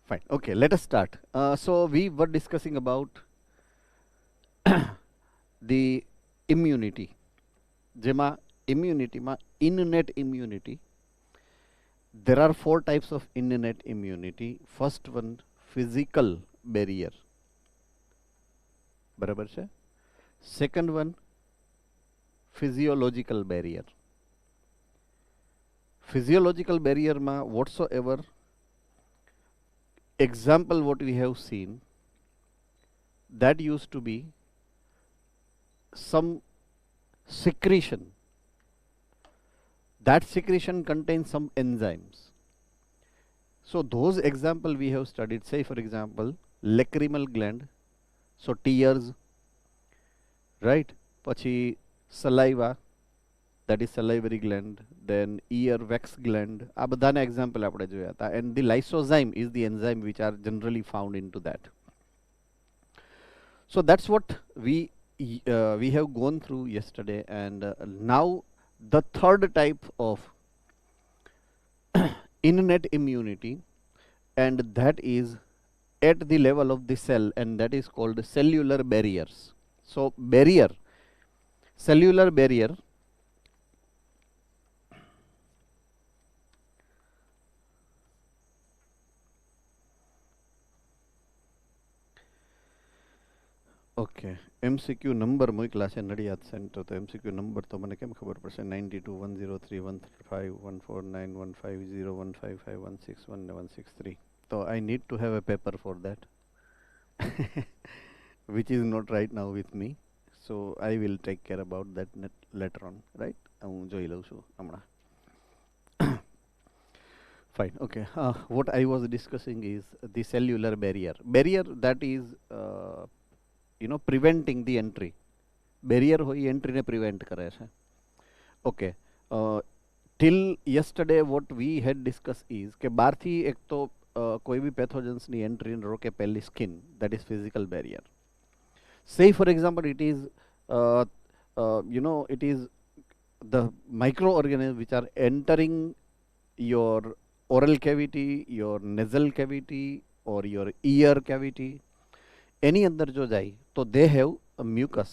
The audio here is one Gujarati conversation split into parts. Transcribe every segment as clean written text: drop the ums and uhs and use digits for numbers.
Fine. Okay, let us start. So we were discussing about the immunity. Jema immunity ma innate immunity. There are four types of innate immunity. First one, physical barrier. બરાબર છે. Second one, physiological barrier. Physiological barrier ma whatsoever example what we have seen, that used to be some secretion. That secretion contains some enzymes. So those example we have studied, say for example, lacrimal gland, so tears, right? Pachi saliva, that is salivary gland, then ear wax gland. આ બધાના example આપણે જોયા હતા. And the lysozyme is the enzyme which are generally found into that. So that's what we have gone through yesterday, and now the third type of innate immunity, and that is at the level of the cell, and that is called cellular barriers. So barrier, cellular barrier, okay MCQ number મોકલા છે નડિયાદ સેન્ટર, તો એમસીક્યુ નંબર તો મને કેમ ખબર પડશે? 92103135149150155161 તો I need to have a paper for that which is not right now with me, so I will take care about that later on, right? હું જોઈ લઉં છું હમણાં. Fine, okay. What I was discussing is the cellular barrier. Barrier that is preventing the entry. Barrier હોય entry ને prevent કરે છે. Okay. Till yesterday what we had discussed is કે બહારથી એક તો કોઈ બી pathogens ની entry ને રોકે પહેલી skin, that is physical barrier. Say for example it is it is the microorganisms which are entering your oral cavity, your nasal cavity or your ear cavity. Any અંદર જો જાય તો they have a mucus.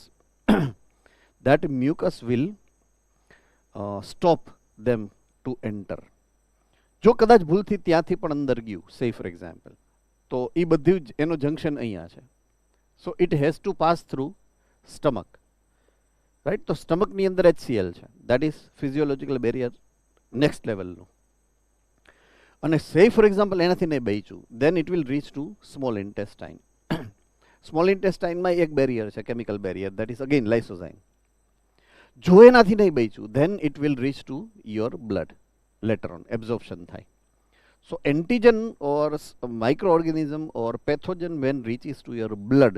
That mucus will stop them to enter. જો કદાચ ભૂલથી ત્યાંથી પણ અંદર ગયું, say for example, તો એ બધું જ એનો જંક્શન અહીંયા છે. So it has to pass through stomach, right? તો સ્ટમકની અંદર HCl છે, that is physiological barrier next level નું. અને say for example એનાથી નહીં બચ્યું, then it will reach to small intestine. Small ઇન્ટેસ્ટાઇનમાં એક બેરિયર છે, chemical barrier, that is again lysozyme. જો એનાથી નહીં બચ્યું, then it will reach to your blood later on, absorption થાય. So antigen or microorganism or pathogen when reaches to your blood,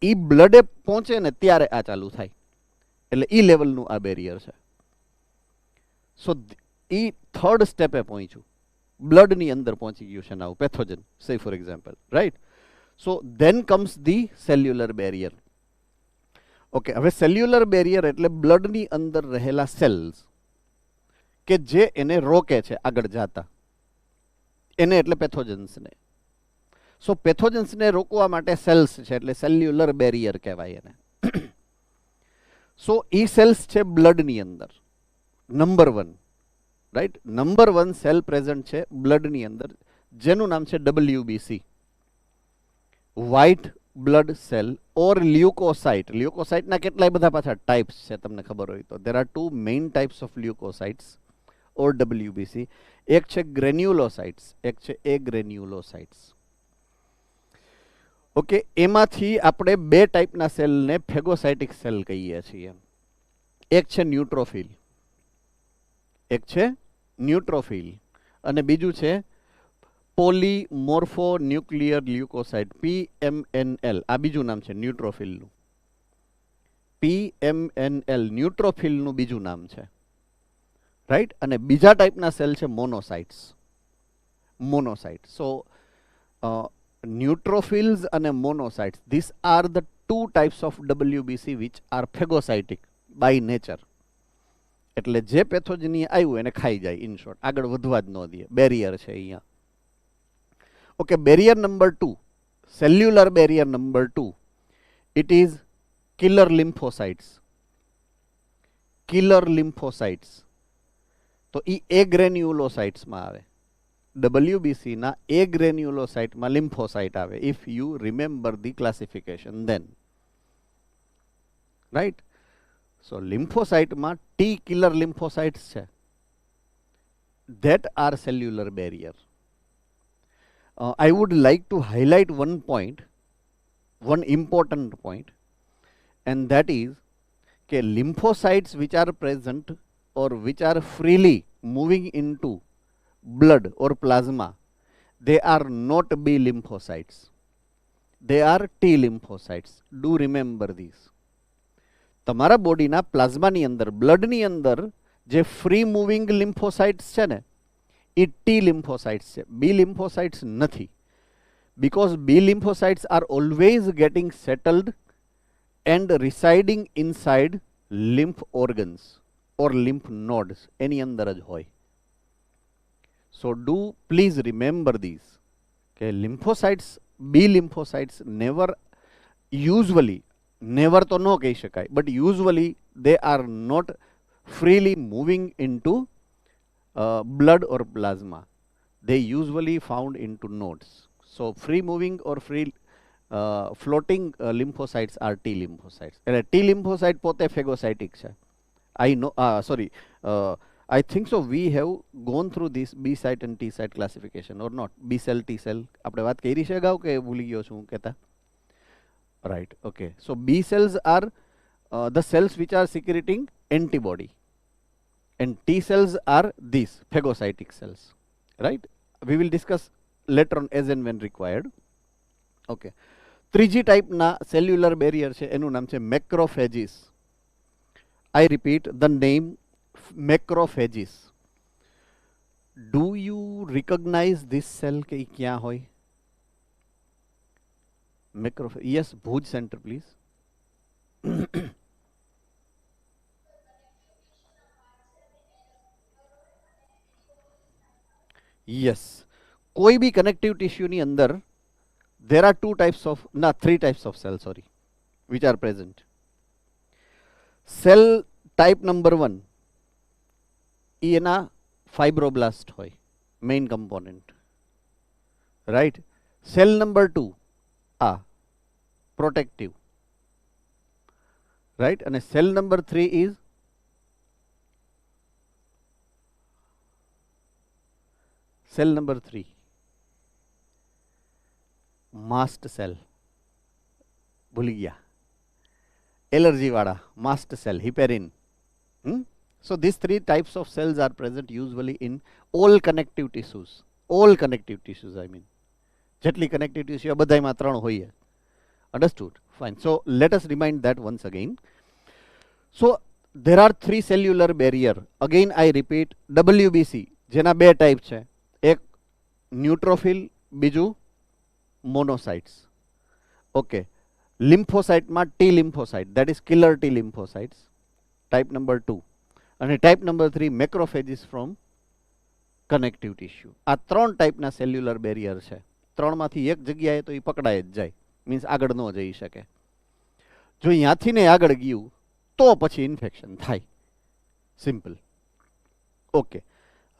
એ બ્લડે પહોંચે ને ત્યારે આ ચાલુ થાય, એટલે એ લેવલનું આ બેરિયર છે. સો એ થર્ડ સ્ટેપે પહોંચ્યું, બ્લડની અંદર પહોંચી ગયું છે નાવ પેથોજન, say for example, right? So then comes the cellular barrier. Okay, હવે cellular barrier એટલે બ્લડની અંદર રહેલા સેલ્સ કે જે એને રોકે છે આગળ જાતા, એને એટલે પેથોજન્સને. સો પેથોજન્સને રોકવા માટે સેલ્સ છે એટલે સેલ્યુલર બેરિયર કહેવાય એને. સો એ સેલ્સ છે બ્લડની અંદર, number 1, right? Number 1 cell present છે બ્લડની અંદર, જેનું નામ છે WBC, white blood cell or leukocyte. લ્યુકોસાઇટના કેટલાય બધા પાછા ટાઈપ્સ છે, તમને ખબર હોય તો. There are 2 main types of leukocytes or WBC. એક છે ગ્રેન્યુલોસાઇટ્સ, એક છે એગ્રેન્યુલોસાઇટ્સ. ઓકે, એમાંથી આપણે 2 ટાઈપના સેલને ફેગોસાઇટિક સેલ કહીએ છીએ. એક છે ન્યુટ્રોફિલ, એક છે ન્યુટ્રોફિલ, અને બીજું છે પોલીમોર્ફો ન્યુક્લિયર લ્યુકોસાઇટ, PMNL. આ બીજું નામ છે ન્યુટ્રોફિલનું. PMNL ન્યુટ્રોફિલનું બીજું નામ છે, રાઈટ? અને બીજા ટાઈપના સેલ છે મોનોસાઇટ્સ. મોનોસાઇટ. સો ન્યુટ્રોફિલ્સ અને monocytes, these are the 2 types of WBC which are phagocytic by nature. એટલે જે પેથોજની આવ્યું એને ખાઈ જાય, ઇન શોર્ટ આગળ વધવા જ ન દે, બેરિયર છે અહીંયા. Okay, barrier number 2, cellular barrier number 2, it is killer lymphocytes. Killer lymphocytes. તો એ એ ગ્રેન્યુલોસાઇટ્સમાં આવે. WBC ના એ ગ્રેન્યુલોસાઇટમાં લિમ્ફોસાઇટ આવે. If you remember the classification then, right. So લિમ્ફોસાઇટમાં ટી કિલર લિમ્ફોસાઇટ્સ છે, that are cellular barrier. I would like to highlight one point, one important point, and that is that lymphocytes which are present or which are freely moving into blood or plasma, they are not B lymphocytes. They are T lymphocytes. Do remember this. તમારા બોડીના પ્લાઝમાની અંદર, બ્લડની અંદર જે ફ્રી મૂવિંગ લિમ્ફોસાઇટ્સ છે ને, એ ટી લિમ્ફોસાઇટ્સ છે, બી લિમ્ફોસાઇટ્સ નથી. Because B lymphocytes are always getting settled and residing inside lymph organs or lymph nodes, એની અંદર જ હોય. So do please remember this કે lymphocytes, B lymphocytes never, usually, never તો ન કહી શકાય, but usually they are not freely moving into blood or plasma. They usually found into nodes. So free moving or free floating lymphocytes are T lymphocytes. T lymphocyte પોતે phagocytic છે. I know, sorry, I think so we have gone through this B site and T site classification or not. B cell, T cell આપણે વાત કરી છે અગાઉ કે ભૂલી ગયો છું કહેતા? Right, okay. So B cells are the cells which are secreting antibody, and T cells are these phagocytic cells, right? We will discuss later on as and when required. Okay. ત્રીજી ટાઈપના સેલ્યુલર બેરિયર છે, એનું નામ છે મેક્રોફેજીસ. I repeat the name macrophages. Do you recognize this cell કે ક્યાં હોય? Macrophage. Yes, Bhuj center please. Yes, કોઈ બી કનેક્ટિવ ટિશ્યુની અંદર there are three types of cells, sorry, which are present. Cell type number 1 એ એના ફાઇબ્રોબ્લાસ્ટ હોય, main component, right. Cell number 2 આ પ્રોટેક્ટિવ, રાઈટ. અને cell number 3 is cell number 3 mast cell, ભૂલી ગયા, એલર્જી વાળા માસ્ટ cell, હિપેરિન. So these three types of cells are present usually in all connective tissues. All connective tissues, I mean. જેટલી connective tissue બધાયમાં ત્રણ હોય. Understood? Fine. So let us remind that once again. So there are three cellular barrier. Again I repeat, WBC જેના બે ટાઈપ છે, એક ન્યુટ્રોફિલ, બીજું મોનોસાઇટ્સ. ઓકે. લિમ્ફોસાઇટમાં T lymphocyte, that is killer T lymphocytes, type number 2. અને type number 3 macrophages from connective tissue. આ ત્રણ ટાઈપના સેલ્યુલર બેરિયર છે. ત્રણમાંથી એક જગ્યાએ તો એ પકડાય જ જાય, મીન્સ આગળ ન જઈ શકે. જો અહીંયાથી ને આગળ ગયું તો પછી ઇન્ફેક્શન થાય, સિમ્પલ. ઓકે,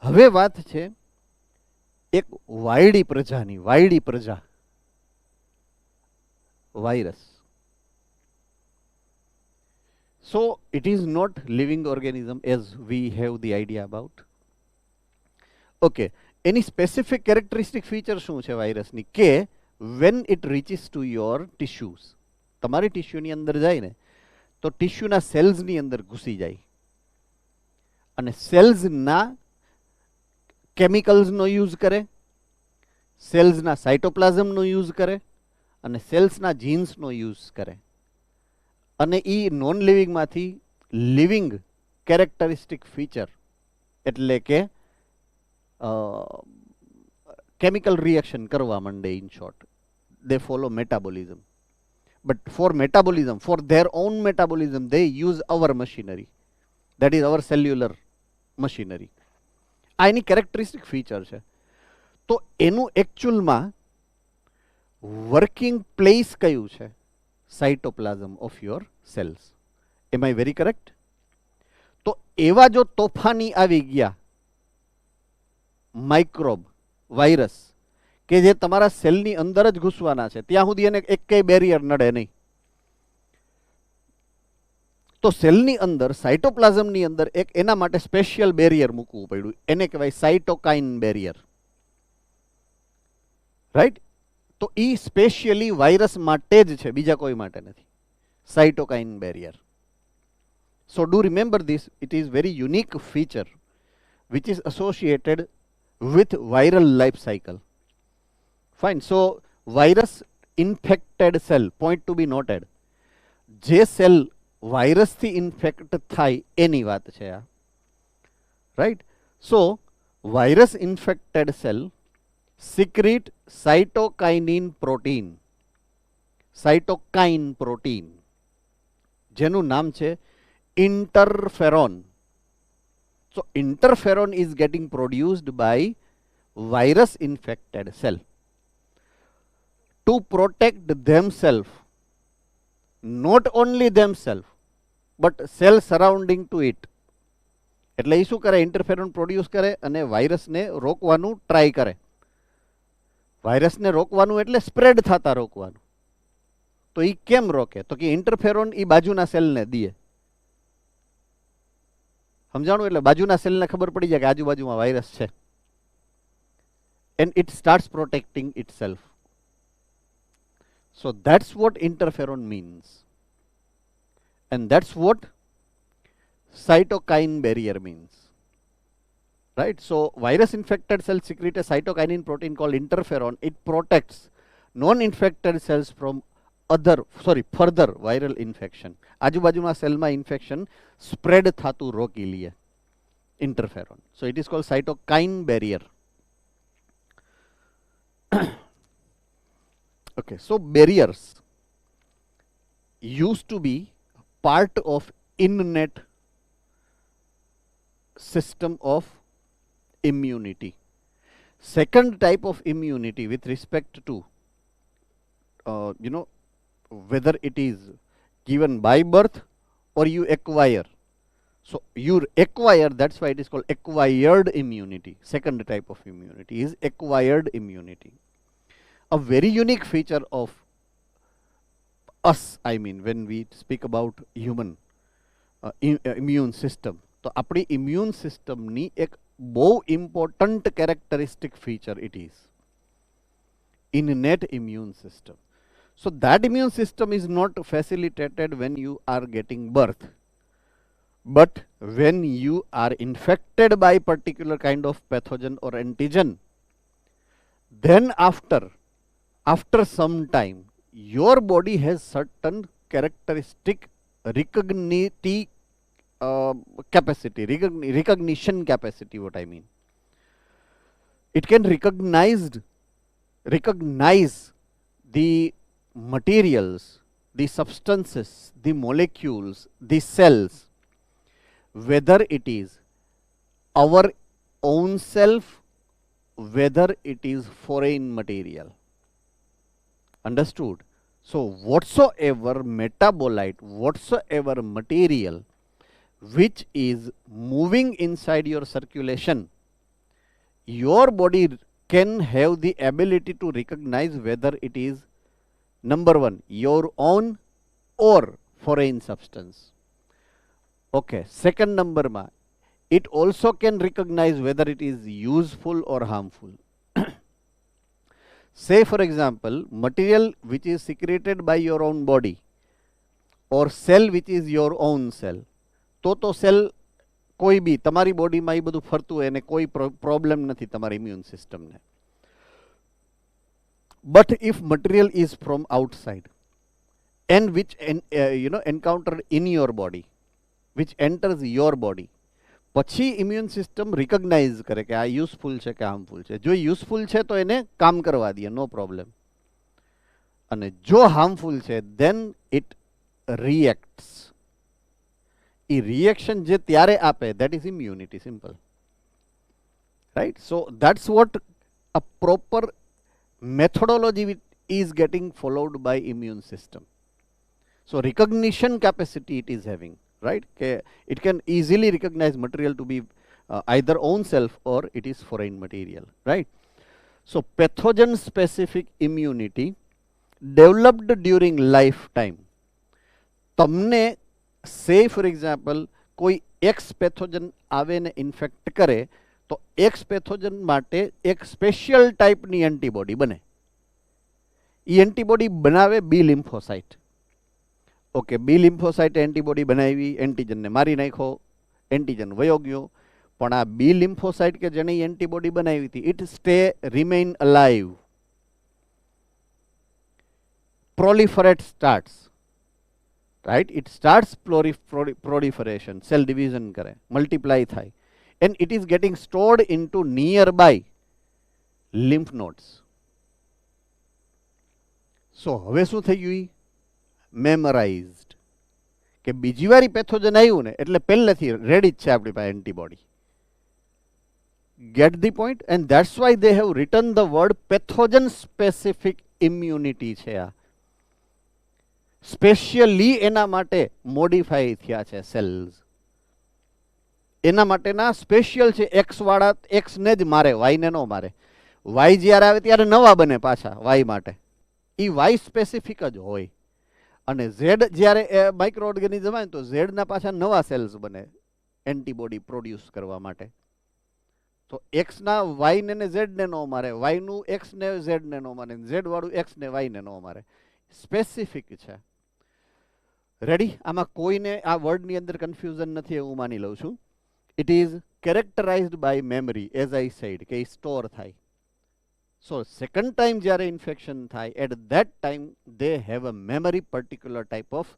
હવે વાત છે એક વાયડી પ્રજાની. વાયડી પ્રજા, virus. So it is not living organism as we have the idea about. Okay, any specific characteristic feature શું છે વાયરસની કે when it reaches to your tissues, તમારી ટિશ્યુની અંદર જાય ને તો ટિશ્યુના સેલ્સની અંદર ઘૂસી જાય અને સેલ્સના કેમિકલ્સનો યુઝ કરે, સેલ્સના સાઇટોપ્લાઝમનો યુઝ કરે અને સેલ્સના જીન્સનો યુઝ કરે. અને એ નોન લિવિંગમાંથી લિવિંગ કેરેક્ટરિસ્ટિક ફીચર એટલે કે કેમિકલ રિએક્શન કરવા માંડે. In short, they follow metabolism. But for metabolism, for their own metabolism, they use our machinery, that is our cellular machinery. આ એની કેરેક્ટરિસ્ટિક ફીચર છે. તો એનું એકચ્યુઅલમાં વર્કિંગ પ્લેસ કયું છે? Cytoplasm of your cells. Am I very correct? તો એવા જો તોફાની આવી ગયા માઇક્રોબ, વાયરસ, કે જે તમારા સેલની અંદર જ ઘૂસવાના છે, ત્યાં સુધી એને એક કઈ બેરિયર નડે નહીં. તો સેલની અંદર, સાઇટોપ્લાઝમની અંદર એક એના માટે સ્પેશિયલ બેરિયર મૂકવું પડ્યું. એને કહેવાય સાઇટોકાઇન બેરિયર. રાઈટ? તો એ સ્પેશિયલી વાયરસ માટે જ છે, બીજા કોઈ માટે નથી. સાઇટોકાઇન barrier. So do remember this, it is very unique feature which is associated with viral life cycle. Fine. So virus infected cell, point to be noted. જે સેલ વાયરસથી ઇન્ફેક્ટ થાય એની વાત છે આ. Right? So virus infected cell secrete cytokinin protein. Cytokine protein, જેનું નામ છે interferon. So interferon is getting produced by virus infected cell to protect themselves, not only themselves but cell surrounding to it. એટલે એ શું કરે? ઇન્ટરફેરોન પ્રોડ્યુસ કરે અને વાયરસને રોકવાનું ટ્રાય કરે. વાયરસને રોકવાનું એટલે સ્પ્રેડ થતા રોકવાનું. તો એ કેમ રોકે? તો કે ઇન્ટરફેરોન એ બાજુના સેલને દે. સમજાણું? એટલે બાજુના સેલને ખબર પડી જાય કે આજુબાજુમાં વાયરસ છે. And it starts protecting itself. So that's what interferon means. And that's what cytokine barrier means. Right? So virus infected cells secrete a cytokinin protein called interferon. It protects non-infected cells from further viral infection. આજુબાજુના સેલમાં ઇન્ફેક્શન સ્પ્રેડ થતું રોકી લે. interferon. So it is called cytokine barrier. Okay, so barriers used to be part of innate system of immunity. Second type of immunity with respect to whether it is given by birth or you acquire. So you acquire, that's why it is called acquired immunity. Second type of immunity is acquired immunity. A very unique feature of us, I mean, when we speak about human immune system, તો આપણી immune system ની એક બહુ important characteristic feature it is innate immune system. So that immune system is not facilitated when you are getting birth, but when you are infected by particular kind of pathogen or antigen, then after some time your body has certain characteristic recognition capacity, what I mean. It can recognize the materials, the substances, the molecules, the cells, whether it is our own self, whether it is foreign material. Understood? So whatsoever metabolite, whatsoever material which is moving inside your circulation, your body can have the ability to recognize whether it is, number one, your own or foreign substance. Okay. Second number ma, it also can recognize whether it is useful or harmful. Say for example, material which is secreted by your own body or cell which is your own cell. તો સેલ કોઈ બી તમારી બોડીમાં એ બધું ફરતું હોય અને કોઈ પ્રોબ્લેમ નથી તમારી ઇમ્યુન સિસ્ટમને. But if material is from outside and which encountered in your body, which enters your body, પછી ઇમ્યુન સિસ્ટમ રિકગ્નાઇઝ કરે કે આ યુઝફુલ છે કે હાર્મફુલ છે. જો યુઝફુલ છે તો એને કામ કરવા દે, નો પ્રોબ્લેમ. અને જો હાર્મફુલ છે then it reacts. A reaction જે ત્યારે આપે, that is immunity, simple. Right? So that's what a proper methodology is getting followed by immune system. So recognition capacity it is having, right? It can easily recognize material to be either own self or it is foreign material, right? So pathogen specific immunity developed during lifetime. તમને say for example કોઈ એક્સ પેથોજન આવે ને ઇન્ફેક્ટ કરે તો એક્સ પેથોજન માટે એક સ્પેશિયલ ટાઈપની એન્ટીબોડી બને. એ એન્ટીબોડી બનાવે બી લિમ્ફોસાઇટ. ઓકે, બી લિમ્ફોસાઇટ એન્ટીબોડી બનાવી, એન્ટીજનને મારી નાખ્યો, એન્ટીજન વયો ગયો. પણ આ બી લિમ્ફોસાઇટ કે જેને એન્ટીબોડી બનાવી હતી it stay remain alive. Proliferate starts, right? It starts proliferation, cell division કરે, multiply થાય, and it is getting stored into nearby lymph nodes. So હવે શું થઈ ગયું? મેમરાઇઝડ કે બીજી વારી પેથોજન આવ્યું ને એટલે પહેલેથી રેડી જ છે આપણી પાસે antibody. Get the point? And that's why they have written the word pathogen specific immunity છે. આ સ્પેશિયલી એના માટે મોડિફાઈ થયા છે સેલ્સ. એના માટેના સ્પેશિયલ છે. એક્સ વાળા એક્સ ને જ મારે, વાય ને નો મારે. વાય જ્યારે આવે ત્યારે નવા બને પાછા વાય માટે. એ વાય સ્પેસિફિક જ હોય. અને ઝેડ જ્યારે માઇક્રો ઓર્ગેનિઝમ આવે તો ઝેડ ના પાછા નવા સેલ્સ બને એન્ટીબોડી પ્રોડ્યુસ કરવા માટે. તો એક્સ ના વાય ને ઝેડ ને નો મારે, વાય નું એક્સ ને ઝેડ ને નો મારે, ઝેડ વાળું એક્સ ને વાય ને નો મારે. સ્પેસિફિક છે. રેડી? આમાં કોઈને આ વર્ડની અંદર કન્ફ્યુઝન નથી એવું માની લઉં છું. It is characterized by memory, as I said કે સ્ટોર થાય. સો સેકન્ડ ટાઈમ જ્યારે ઇન્ફેક્શન થાય at that time they have a memory particular type of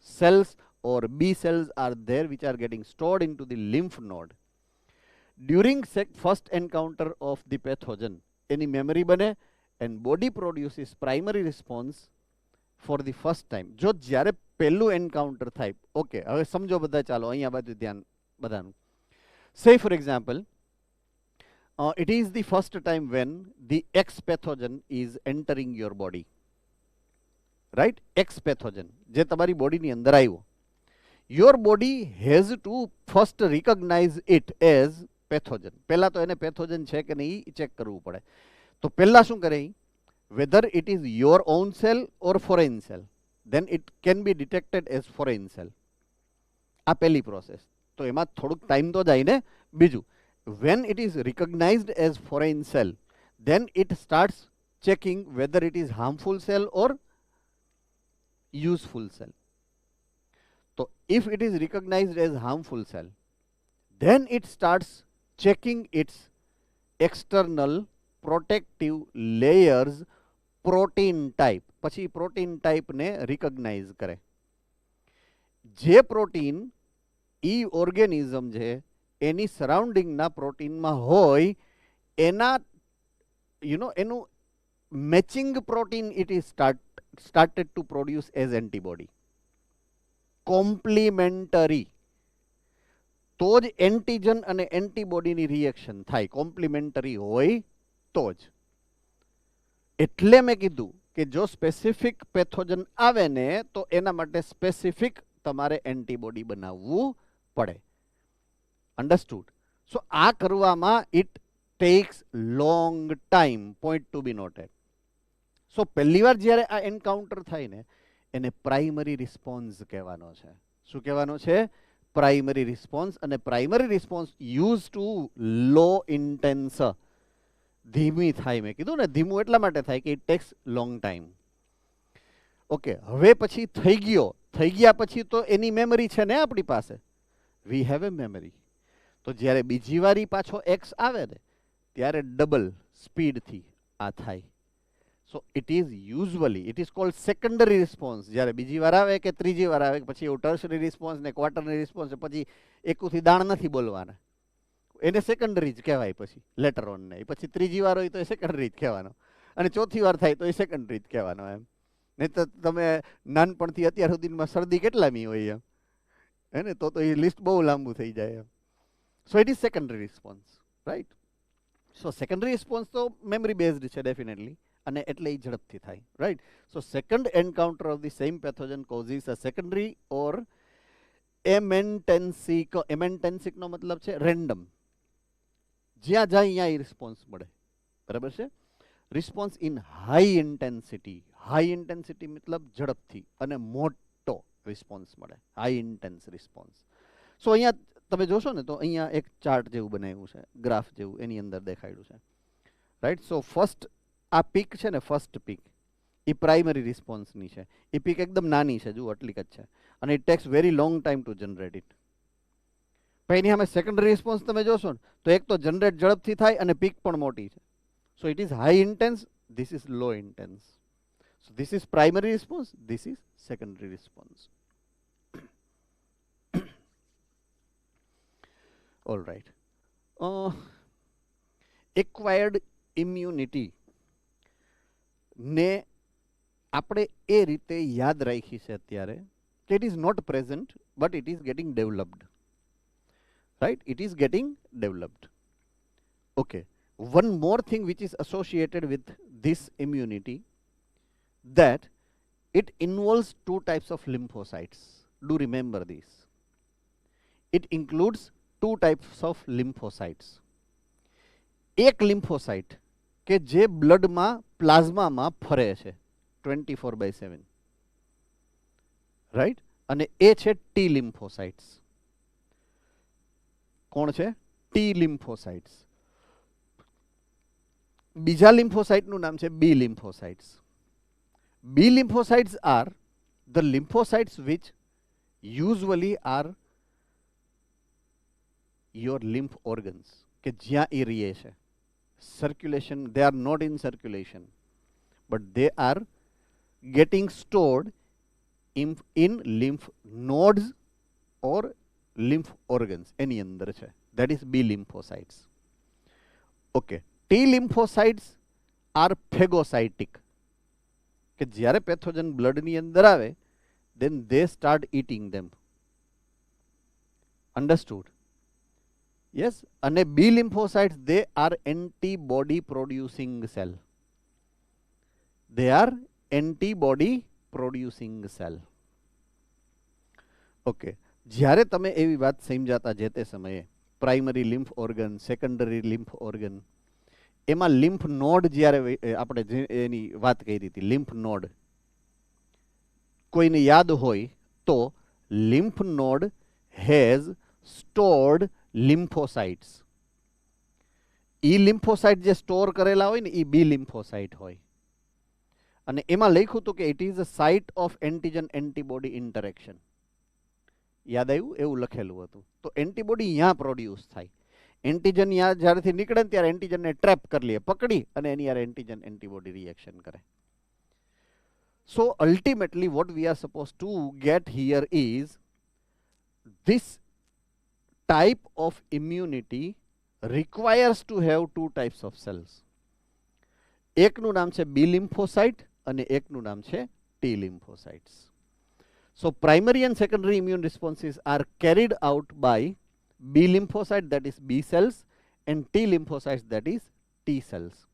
cells or B cells are there which are getting stored into the lymph node. During first encounter of the pathogen, any memory bane and body produces primary response for the first time. જો જ્યારે પહેલું એન્કાઉન્ટર થાય, ઓકે હવે સમજો બધા, ચાલો અહીંયા બાજુ ધ્યાન બધાનું. Say for example, it is the first time when the X pathogen is entering your body. Right? X pathogen જે તમારી બોડીની અંદર આવ્યો. Your body has to first recognize it as pathogen. પહેલા તો એને પેથોજન છે કે નહીં એ ચેક કરવું પડે. તો પહેલા શું કરે? Whether it is your own cell or foreign cell, then it can be detected as foreign cell. આ પહેલી પ્રોસેસ. તો એમાં થોડુંક ટાઈમ તો જાય ને. બીજું, when it is recognized as foreign cell, then it starts checking whether it is harmful cell or useful cell. So if it is recognized as harmful cell, then it starts checking its external protective layers protein type. પછી પ્રોટીન ટાઈપ ને રિકગ્નાઇઝ કરે. જે પ્રોટીન ઈ ઓર્ગેનિઝમ છે એની સરાઉન્ડિંગના પ્રોટીનમાં હોય એના એનું matching protein it is started to produce as antibody. Complimentary. તો જ એન્ટીજન અને એન્ટીબોડીની રિએક્શન થાય. કોમ્પ્લિમેન્ટરી હોય તો જ. એટલે મેં કીધું કે જો સ્પેસિફિક પેથોજન આવે ને તો એના માટે સ્પેસિફિક તમારે એન્ટીબોડી બનાવવું પડે. અન્ડરસ્ટુડ? સો આ કરવામાં it takes long time. Point to be noted. So પહેલી વાર જ્યારે આ એન્કાઉન્ટર થાય ને એને પ્રાઇમરી રિસ્પોન્સ કહેવાનો છે. શું કહેવાનો છે? Primary response. અને primary response use to low intense. ધીમી થાય. મેં કીધું ને ધીમું એટલા માટે થાય કે it takes long time. Okay, હવે પછી થઈ ગયો. થઈ ગયા પછી તો એની મેમરી છે ને આપણી પાસે. We have a memory. તો જ્યારે બીજી વારી પાછો એક્સ આવે ને ત્યારે ડબલ સ્પીડથી આ થાય. સો it is usually it is cold secondary response. જ્યારે બીજી વાર આવે કે ત્રીજી વાર આવે પછી એવું ટર્શરી રિસ્પોન્સ ને ક્વાર્ટરની રિસ્પોન્સ પછી એકુથી દાણ નથી બોલવાના. એને સેકન્ડરી જ કહેવાય. પછી લેટર ઓન ને પછી ત્રીજી વાર હોય તો એ સેકન્ડરી જ કહેવાનો અને ચોથી વાર થાય તો એ સેકન્ડરી જ કહેવાનો. એમ નહીં તો તમે નાનપણથી અત્યાર સુધીમાં શરદી કેટલામી હોય એમ હે ને, તો એ લિસ્ટ બહુ લાંબુ થઈ જાય એમ. So it is secondary response, right? So secondary response તો મેમરી બેઝડ છે ડેફિનેટલી. અને એટલે એ ઝડપથી થાય, right. So second encounter of the same pathogen causes a secondary or એમેન્ટેન્સિક. એમેન્ટેન્સિક નો મતલબ છે રેન્ડમ, જ્યાં જાય અહીંયા એ રિસ્પોન્સ મળે, બરાબર છે. Response in high intensity. High intensity મતલબ ઝડપથી અને મોટો રિસ્પોન્સ મળે, હાઈ ઇન્ટેન્સ રિસ્પોન્સ. સો અહીંયા તમે જોશો ને તો અહીંયા એક ચાર્ટ જેવું બનાવ્યું છે, ગ્રાફ જેવું, એની અંદર દેખાડ્યું છે, રાઈટ. સો ફર્સ્ટ આ પીક છે ને, ફર્સ્ટ પીક એ પ્રાઇમરી રિસ્પોન્સની છે. એ પીક એકદમ નાની છે, જુઓ આટલી જ છે, અને it tax very long time to generate it. પછી એની સામે સેકન્ડરી રિસ્પોન્સ તમે જોશો ને તો એક તો જનરેટ ઝડપથી થાય અને પીક પણ મોટી છે. So it is high intense, this is low intense. So this is primary response, this is secondary response. All right. Acquired immunity ને આપણે એ રીતે યાદ રાખી છે અત્યારે કે it is not present but it is getting developed, right. It is getting developed. Okay. One more thing which is associated with this immunity, that it involves two types of lymphocytes. Do remember this. It includes two types of lymphocytes. એક lymphocyte કે જે બ્લડમાં પ્લાઝમામાં ફરે છે 24/7, રાઈટ, અને એ છે ટી લિમ્ફોસાઇટ્સ. કોણ છે? T lymphocytes. બીજા લિમ્ફોસાઇટનું નામ છે B lymphocytes. B lymphocytes are the lymphocytes which usually are your lymph organs, કે જ્યાં એ રહે છે. Circulation, they are not in circulation, but they are getting stored in lymph nodes or lymph organs, એની અંદર છે. That is B lymphocytes. Okay. T lymphocytes are phagocytic, કે જ્યારે પેથોજન બ્લડની અંદર આવે then they start eating them. Understood? Yes. અને B lymphocytes, they are antibody producing cell. They are antibody producing cell. Okay. જ્યારે તમે એવી વાત સમજાતા જે તે સમયે primary lymph organ, secondary lymph organ, એમાં લિમ્ફ નોડ જ્યારે આપણે એની વાત કરી હતી, લિમ્ફ નોડ કોઈને યાદ હોય તો lymph node has stored lymphocytes. ઈ લિમ્ફોસાઇટ જે સ્ટોર કરેલા હોય ને એ બી લિમ્ફોસાઇટ હોય, અને એમાં લખ્યું હતું કે it is a site of antigen antibody interaction. યાદ આવ્યું? એવું લખેલું હતું. તો એન્ટીબોડી અહીંયા પ્રોડ્યુસ થાય. એન્ટીજન ત્યાં જ્યારેથી નીકળે ને ત્યારે એન્ટીજનને ટ્રેપ કરી લે, પકડી, અને એની યાર એન્ટીજન એન્ટીબોડી રિએક્શન કરે. So ultimately what we are supposed to get here is this type of immunity requires to have two types of cells. એકનું નામ છે B lymphocyte અને એકનું નામ છે T lymphocytes. So primary and secondary immune responses are carried out by B lymphocyte, that is B cells, and T lymphocytes, that is T cells.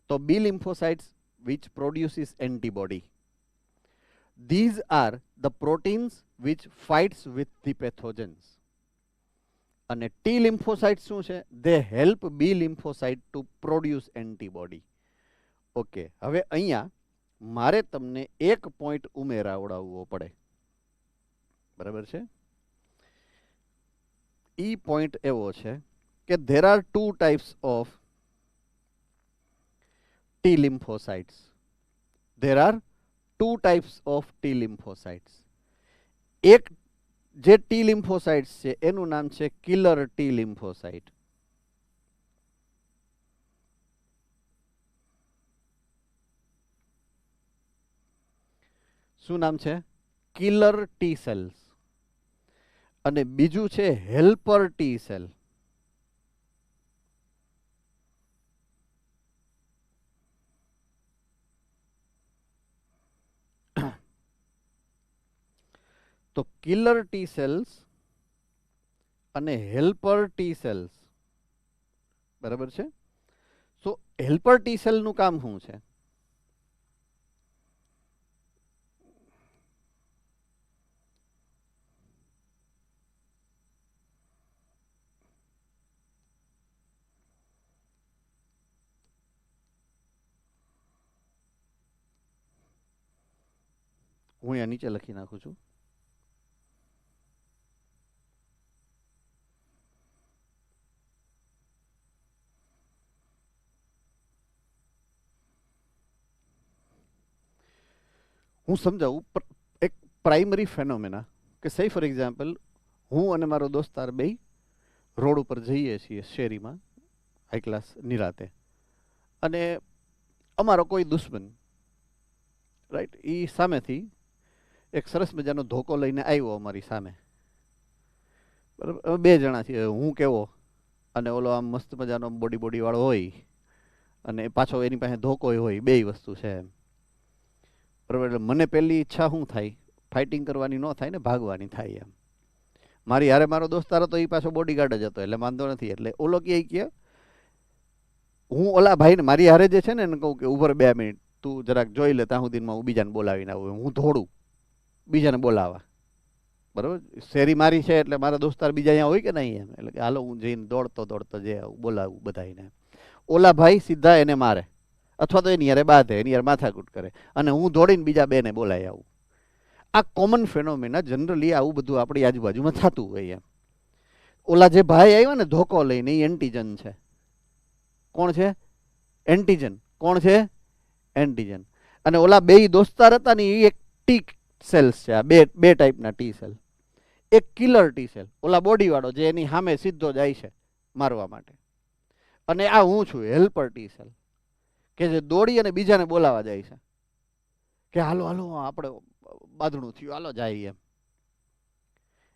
So B lymphocytes which produces antibody. These are the proteins which fights with the pathogens. And T lymphocytes શું છે? They help B lymphocyte to produce antibody. Okay. હવે અહીંયા મારે તમને એક પોઈન્ટ ઉમેરાવડાવવો પડે, બરાબર છે? ઈ પોઈન્ટ એવો છે કે there are two types of T lymphocytes. There are two types of T lymphocytes. એક જે T lymphocytes છે એનું નામ છે કિલર T lymphocyte. શું નામ છે? Killer T cells. અને બીજું છે હેલ્પર ટી સેલ. તો કિલર ટી સેલ્સ અને હેલ્પર ટી સેલ્સ, બરાબર છે? સો હેલ્પર ટી સેલનું કામ શું છે? હું અહીંયા નીચે લખી નાખું છું. હું સમજાવું. એક પ્રાઇમરી ફેનોમેના કે સે ફોર એક્ઝામ્પલ હું અને મારો દોસ્તાર બે રોડ ઉપર જઈએ છીએ શેરીમાં હાઈ ક્લાસ નિરાતે, અને અમારો કોઈ દુશ્મન રાઈટ એ સામેથી એક સરસ મજાનો ધોકો લઈને આવ્યો અમારી સામે, બરાબર. અમે બે જણા છીએ, હું કેવો અને ઓલો આમ મસ્ત મજાનો બોડી વાળો હોય, અને પાછો એની પાસે ધોકો હોય, બે વસ્તુ છે એમ, બરાબર. એટલે મને પહેલી ઈચ્છા શું થાય, ફાઇટિંગ કરવાની ન થાય ને ભાગવાની થાય એમ. મારી હારે મારો દોસ્તાર હતો, એ પાછો બોડીગાર્ડ જ હતો, એટલે વાંધો નથી. એટલે ઓલો કે હું ઓલા ભાઈને મારી હારે જે છે ને એને કહું કે ઉભર 2 મિનિટ તું જરાક જોઈ લે, ત્યાં સુધીમાં હું બીજાને બોલાવીને આવું. હું ધોડું બીજાને બોલાવા, બરાબર. શેરી મારી છે એટલે મારા દોસ્તાર બીજા અહીંયા હોય કે નહીં એમ, એટલે કે હાલો હું જઈને દોડતો જે બોલાવું બધાને. ઓલા ભાઈ સીધા એને મારે, અથવા તો એની યારે બાંધે, એની યારે માથાકૂટ કરે, અને હું દોડીને બીજા બેને બોલાવી આવું. આ કોમન ફેનોમેના જનરલી આવું બધું આપણી આજુબાજુમાં થતું હોય એમ. ઓલા જે ભાઈ આવ્યા ને ધોકો લઈને, એ એન્ટીજન છે. કોણ છે? એન્ટીજન. કોણ છે? એન્ટીજન. અને ઓલા બે દોસ્તાર હતા ને એ એક ટી સેલ્સ છે. આ બે ટાઈપના ટી સેલ. એક કિલર ટી સેલ, ઓલા બોડી વાળો જે એની સામે સીધો જાય છે મારવા માટે, અને આ હું છું હેલ્પર ટી સેલ, કે જે દોડી અને બીજાને બોલાવા જાય છે કે હાલો હાલો આપણે બાંધણું થયું, હાલો જાય એમ.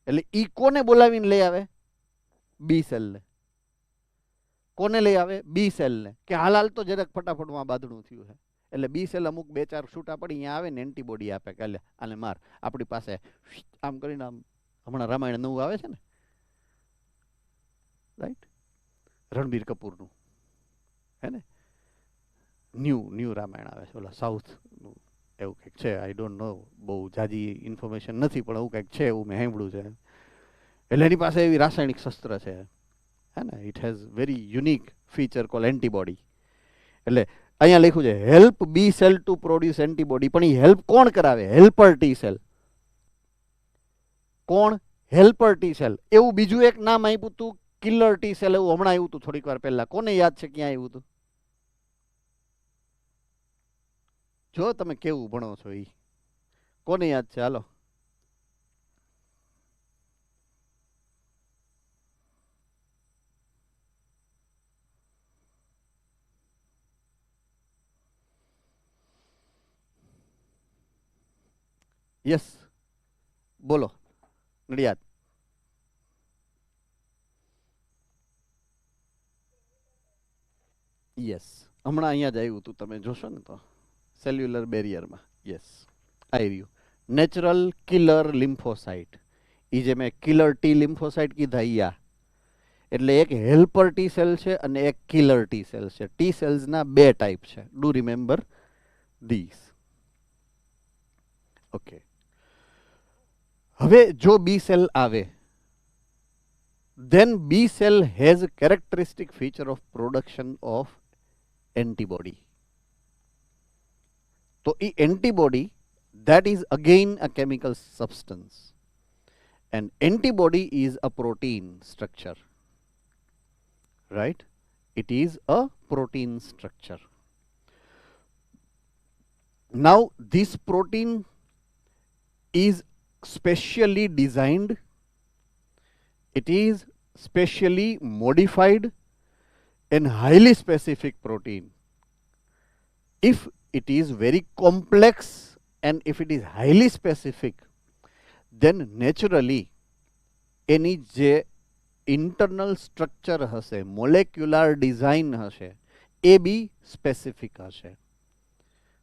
એટલે ઈ કોને બોલાવીને લઈ આવે? બી સેલ ને. કોને લઈ આવે? બી સેલ ને, કે હાલ તો જરાક ફટાફટમાં બાંધણું થયું છે. એટલે બી સેલ અમુક 2-4 છૂટા પડી અહીંયા આવે ને એન્ટીબોડી આપે કે આને માર. આપણી પાસે આમ કરીને આમ હમણાં રામાયણ નવું આવે છે ને, રાઈટ, રણબીર કપૂરનું, હે ને, ન્યૂ રામાયણ આવે છે, ઓલા સાઉથનું એવું કંઈક છે. આઈ ડોન્ટ નો, બહુ જાજી ઇન્ફોર્મેશન નથી, પણ એવું કંઈક છે, એવું મેં સાંભળ્યું છે. એટલે એની પાસે એવી રાસાયણિક શસ્ત્ર છે, હે ને. It has very unique feature call antibody. એટલે અહીંયા લખ્યું છે help B cell to produce antibody, પણ એ હેલ્પ કોણ કરાવે? Helper T cell. કોણ? Helper T cell. એવું બીજું એક નામ આપ્યું હતું કિલર ટી સેલ, એવું હમણાં આવ્યું હતું થોડીક વાર પહેલા. કોને યાદ છે ક્યાં આવ્યું હતું? જો તમે કેવું ભણો છો એ કોને યાદ છે? હાલો. યસ, બોલો નડિયાદ. યસ, હમણાં અહીંયા જ આવ્યું હતું, તમે જોશો ને તો સેલ્યુલર બેરિયરમાં. યસ, આવી રહ્યું. Natural killer lymphocyte. એ જે મેં કિલર ટી લિમ્ફોસાઇટ કીધા ઈ આ. એટલે એક હેલ્પર ટી સેલ છે અને એક કિલર ટી સેલ છે. ટી સેલ્સના 2 ટાઈપ છે. Do remember this. ઓકે. હવે જો બી સેલ આવે, then B cell has a characteristic feature of production of antibody. So e antibody, that is again a chemical substance, and antibody is a protein structure, right? It is a protein structure. Now this protein is specially designed, it is specially modified and highly specific protein. If it is very complex and if it is highly specific, then naturally any જે internal structure હશે, molecular design હશે, એ બી specific હશે.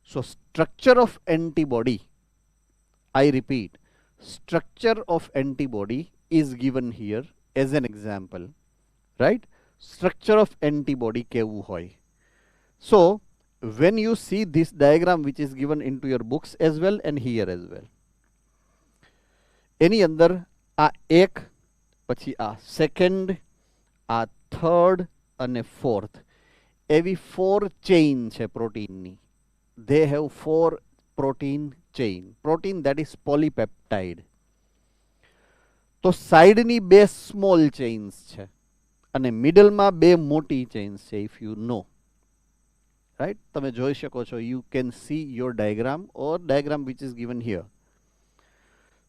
So structure of antibody, I repeat, structure of antibody is given here as an example, right? Structure of antibody કેવું હોય. So when you see this diagram which is given into your books as well and here as well, એની અંદર આ એક, પછી આ સેકન્ડ, આ થર્ડ અને ફોર્થ, એવી 4 ચેઇન છે પ્રોટીનની. They have 4 protein chain. Protein that is polypeptide. તો સાઈડની બે સ્મોલ ચેઇન્સ છે અને મિડલમાં બે મોટી ચેઇન્સ છે. ઇફ યુ નો, રાઈટ, તમે જોઈ શકો છો. You can see your diagram or diagram which is given here.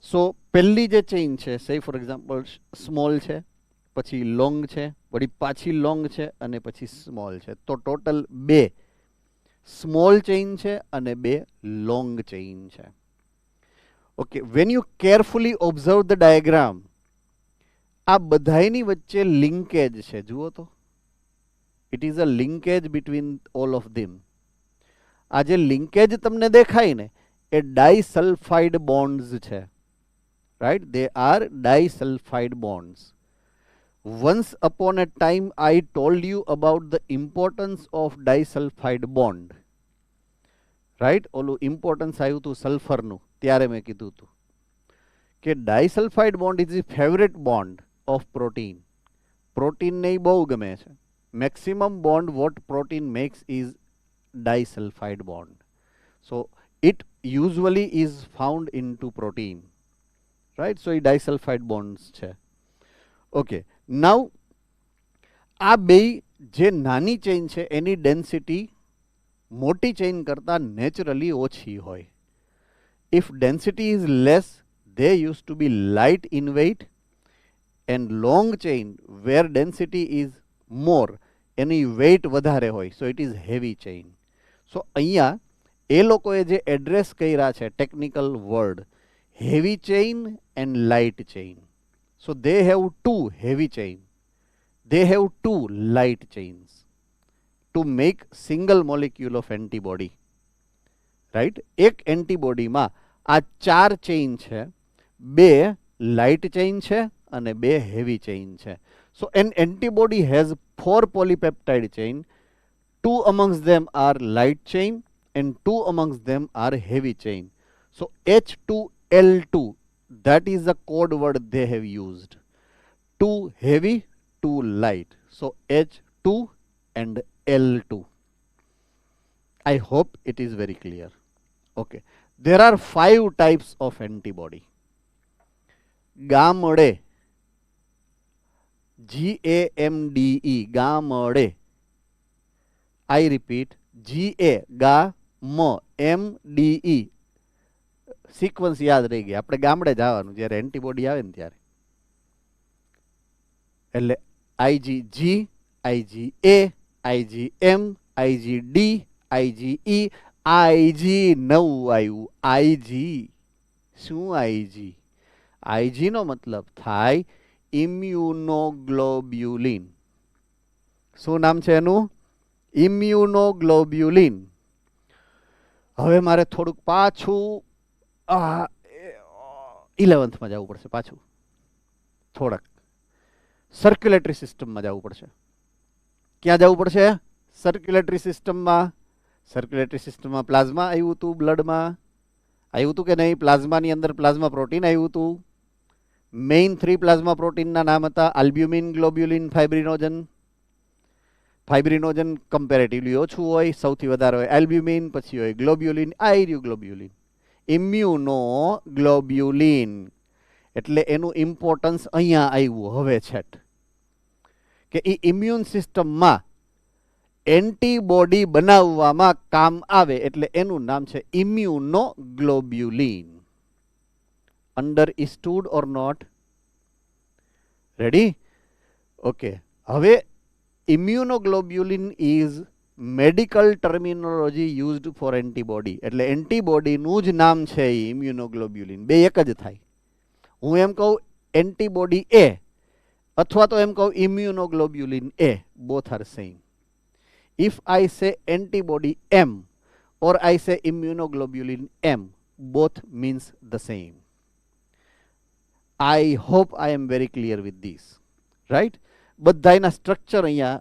So પહેલી જે ચેઇન છે, સે ફોર એક્ઝામ્પલ સ્મોલ છે, પછી લોંગ છે, વળી પાછી લોંગ છે અને પછી સ્મોલ છે. તો ટોટલ બે સ્મોલ ચેઇન છે અને બે લોંગ ચેઇન છે. Okay, when you carefully observe the diagram, આ બધાની વચ્ચે લિંકેજ છે. જુઓ તો, it is a linkage between all of them. આ જે લિંકેજ તમને દેખાય ને, એ ડાઈસલ્ફાઇડ બોન્ડ્સ છે. Right, they are disulphide bonds. Once upon a time I told you about the importance of disulfide bond. Right? ઓલું ઇમ્પોર્ટન્સ આવ્યું હતું સલ્ફરનું, ત્યારે મેં કીધું હતું કે disulfide bond is the favourite bond of protein. પ્રોટીનને બહુ ગમે છે. Maximum bond what protein max is disulfide bond. So it usually is found into protein. Right? So એ disulfide bonds છે. ઓકે, નાઉ આ બે જે નાની ચેઇન છે એની ડેન્સિટી મોટી ચેઇન કરતાં નેચરલી ઓછી હોય. If density is less, they used to be light in weight, and long chain where density is more, any weight વધારે હોય, so it is heavy chain. So અહીંયા એ લોકોએ જે એડ્રેસ કર્યા છે technical word, heavy chain and light chain. So they have two heavy chain, they have two light chains to make single molecule of antibody. Right? એક એન્ટીબોડીમાં આ ચાર ચેઇન છે, બે લાઇટ ચેઇન છે અને બે હેવી ચેઇન છે. So an antibody has four polypeptide chain. Two amongst them are light chain and two amongst them are heavy chain. So H2L2, that is the code word they have used. Two heavy, two light. So H2 and L2. I hope it is very clear. Okay. There are 5 types of antibody. Gamade, G-A-M-D-E, Gamade. I repeat, G-A-G-A-M-D-E. Sequence યાદ રહી ગઈ. આપણે ગામડે જવાનું જ્યારે એન્ટીબોડી આવે ને ત્યારે. એટલે IgG, IgA, IgM, IgD, IgE, IG નવું આવ્યું, IG. શું IG? IG નો મતલબ થાય ઇમ્યુનોગ્લોબ્યુલિન. શું નામ છે એનું? ઇમ્યુનોગ્લોબ્યુલિન. હવે મારે થોડુંક પાછું 11th માં જવું પડશે. પાછું થોડાક સર્ક્યુલેટરી સિસ્ટમમાં જવું પડશે. ક્યાં જવું પડશે? સર્ક્યુલેટરી સિસ્ટમમાં. સર્ક્યુલેટરી સિસ્ટમમાં પ્લાઝમા આવ્યું હતું, બ્લડમાં આવ્યું હતું કે નહીં? પ્લાઝમાની અંદર પ્લાઝમા પ્રોટીન આવ્યું હતું. મેઇન 3 પ્લાઝમા પ્રોટીનના નામ હતા આલ્બ્યુમિન, ગ્લોબ્યુલિન, ફાઇબ્રિનોજન. ફાઇબ્રિનોજન કમ્પેરેટિવલી ઓછું હોય, સૌથી વધારે હોય આલ્બ્યુમિન, પછી હોય ગ્લોબ્યુલિન. આ રહ્યું ગ્લોબ્યુલિન, ઇમ્યુનોગ્લોબ્યુલિન. એટલે એનું ઇમ્પોર્ટન્સ અહીંયા આવ્યું હવે છેટ કે એ ઇમ્યુન સિસ્ટમમાં એન્ટીબોડી બનાવવામાં કામ આવે, એટલે એનું નામ છે immunoglobulin. Understood or not? Ready? Okay. હવે immunoglobulin is medical terminology used for antibody. એટલે એન્ટીબોડીનું જ નામ છે ઇમ્યુનોગ્લોબ્યુલિન. બે એક જ થાય. હું એમ કહું એન્ટીબોડી એ અથવા તો એમ કહું ઇમ્યુનોગ્લોબ્યુલિન એ, both are same. If I say antibody M or I say immunoglobulin M, both means the same. I hope I am very clear with this. Right? બધાયના સ્ટ્રક્ચર અહીંયા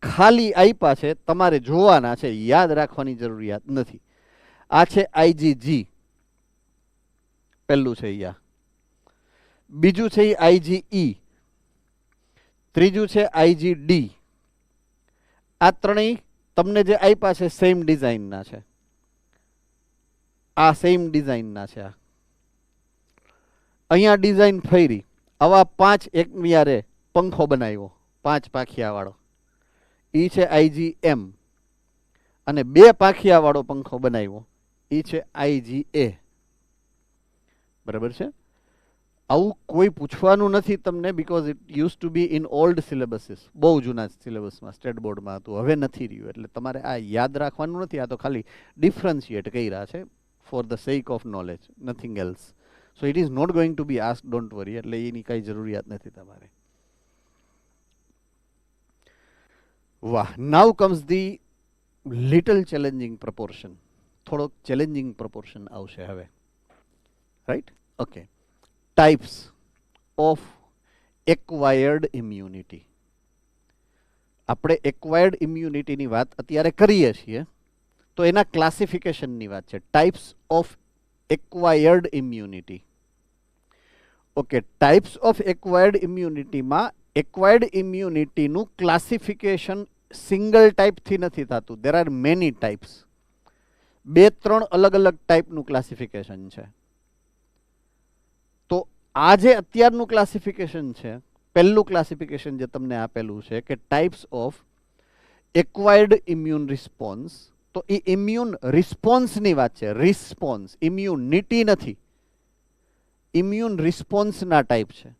ખાલી આપ્યા છે, તમારે જોવાના છે, યાદ રાખવાની જરૂરિયાત નથી. આ છે IgG, પહેલું છે અહીંયા. બીજું છે IgE, ત્રીજું છે IgD. આ ત્રણેય તમને જે આપ્યા છે સેમ ડિઝાઇનના છે. આ સેમ ડિઝાઇનના છે. અહીંયા ડિઝાઇન ફરી આવા 5 એકની યારે પંખો બનાવ્યો 5 પાખિયાવાળો, એ છે IgM, અને 2 પાખિયાવાળો પંખો બનાવ્યો એ છે IgA. બરાબર છે. આવું કોઈ પૂછવાનું નથી તમને, because it use to be in old syllabuses. બહુ જૂના સિલેબસમાં સ્ટેટ બોર્ડમાં હતું, હવે નથી રહ્યું. એટલે તમારે આ યાદ રાખવાનું નથી, આ તો ખાલી ડિફરન્શિએટ કર્યા છે for the sake of knowledge, nothing else. So it is not going to be ask, don't worry. એટલે એની કઈ જરૂરિયાત નથી તમારે. વાહ, now comes the little challenging proportion. થોડોક ચેલેન્જિંગ પ્રપોર્શન આવશે હવે. Right? Okay. Types of acquired immunity. આપણે એક્વાયર્ડ ઇમ્યુનિટીની વાત અત્યારે કરીએ છીએ, તો એના ક્લાસિફિકેશનની વાત છે. Types of acquired immunity. Okay, types of acquired ઇમ્યુનિટીમાં એક્વાયર્ડ ઇમ્યુનિટીનું ક્લાસિફિકેશન સિંગલ ટાઈપથી નથી થતું. There are many types. 2-3 અલગ અલગ ટાઈપનું ક્લાસિફિકેશન છે. તો આ જે અત્યારનું ક્લાસિફિકેશન છે, પહેલું ક્લાસિફિકેશન જે તમને આપેલું છે કે types of acquired immune response, તો એ ઇમ્યુન રિસ્પોન્સની વાત છે. રિસ્પોન્સ, ઇમ્યુનિટી નથી. ઇમ્યુન રિસ્પોન્સના ટાઈપ છે.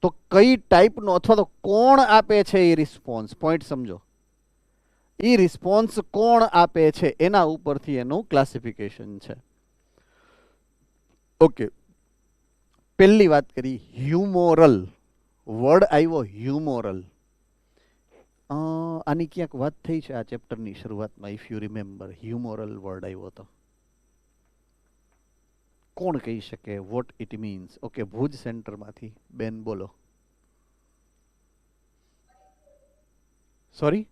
તો કઈ ટાઈપનો અથવા તો કોણ આપે છે એ રિસ્પોન્સ, પોઈન્ટ સમજો. એ રિસ્પોન્સ કોણ આપે છે એના ઉપરથી એનું ક્લાસિફિકેશન છે. ઓકે, પહેલી વાત કરી હ્યુમોરલ. વર્ડ આવ્યો હ્યુમોરલ. આની ક્યાંક વાત થઈ છે આ ચેપ્ટરની શરૂઆતમાં, if you remember. Humoral word આવ્યો હતો. કોણ કહી શકે what it means? Okay, Bhuj સેન્ટરમાંથી બેન બોલો. Sorry?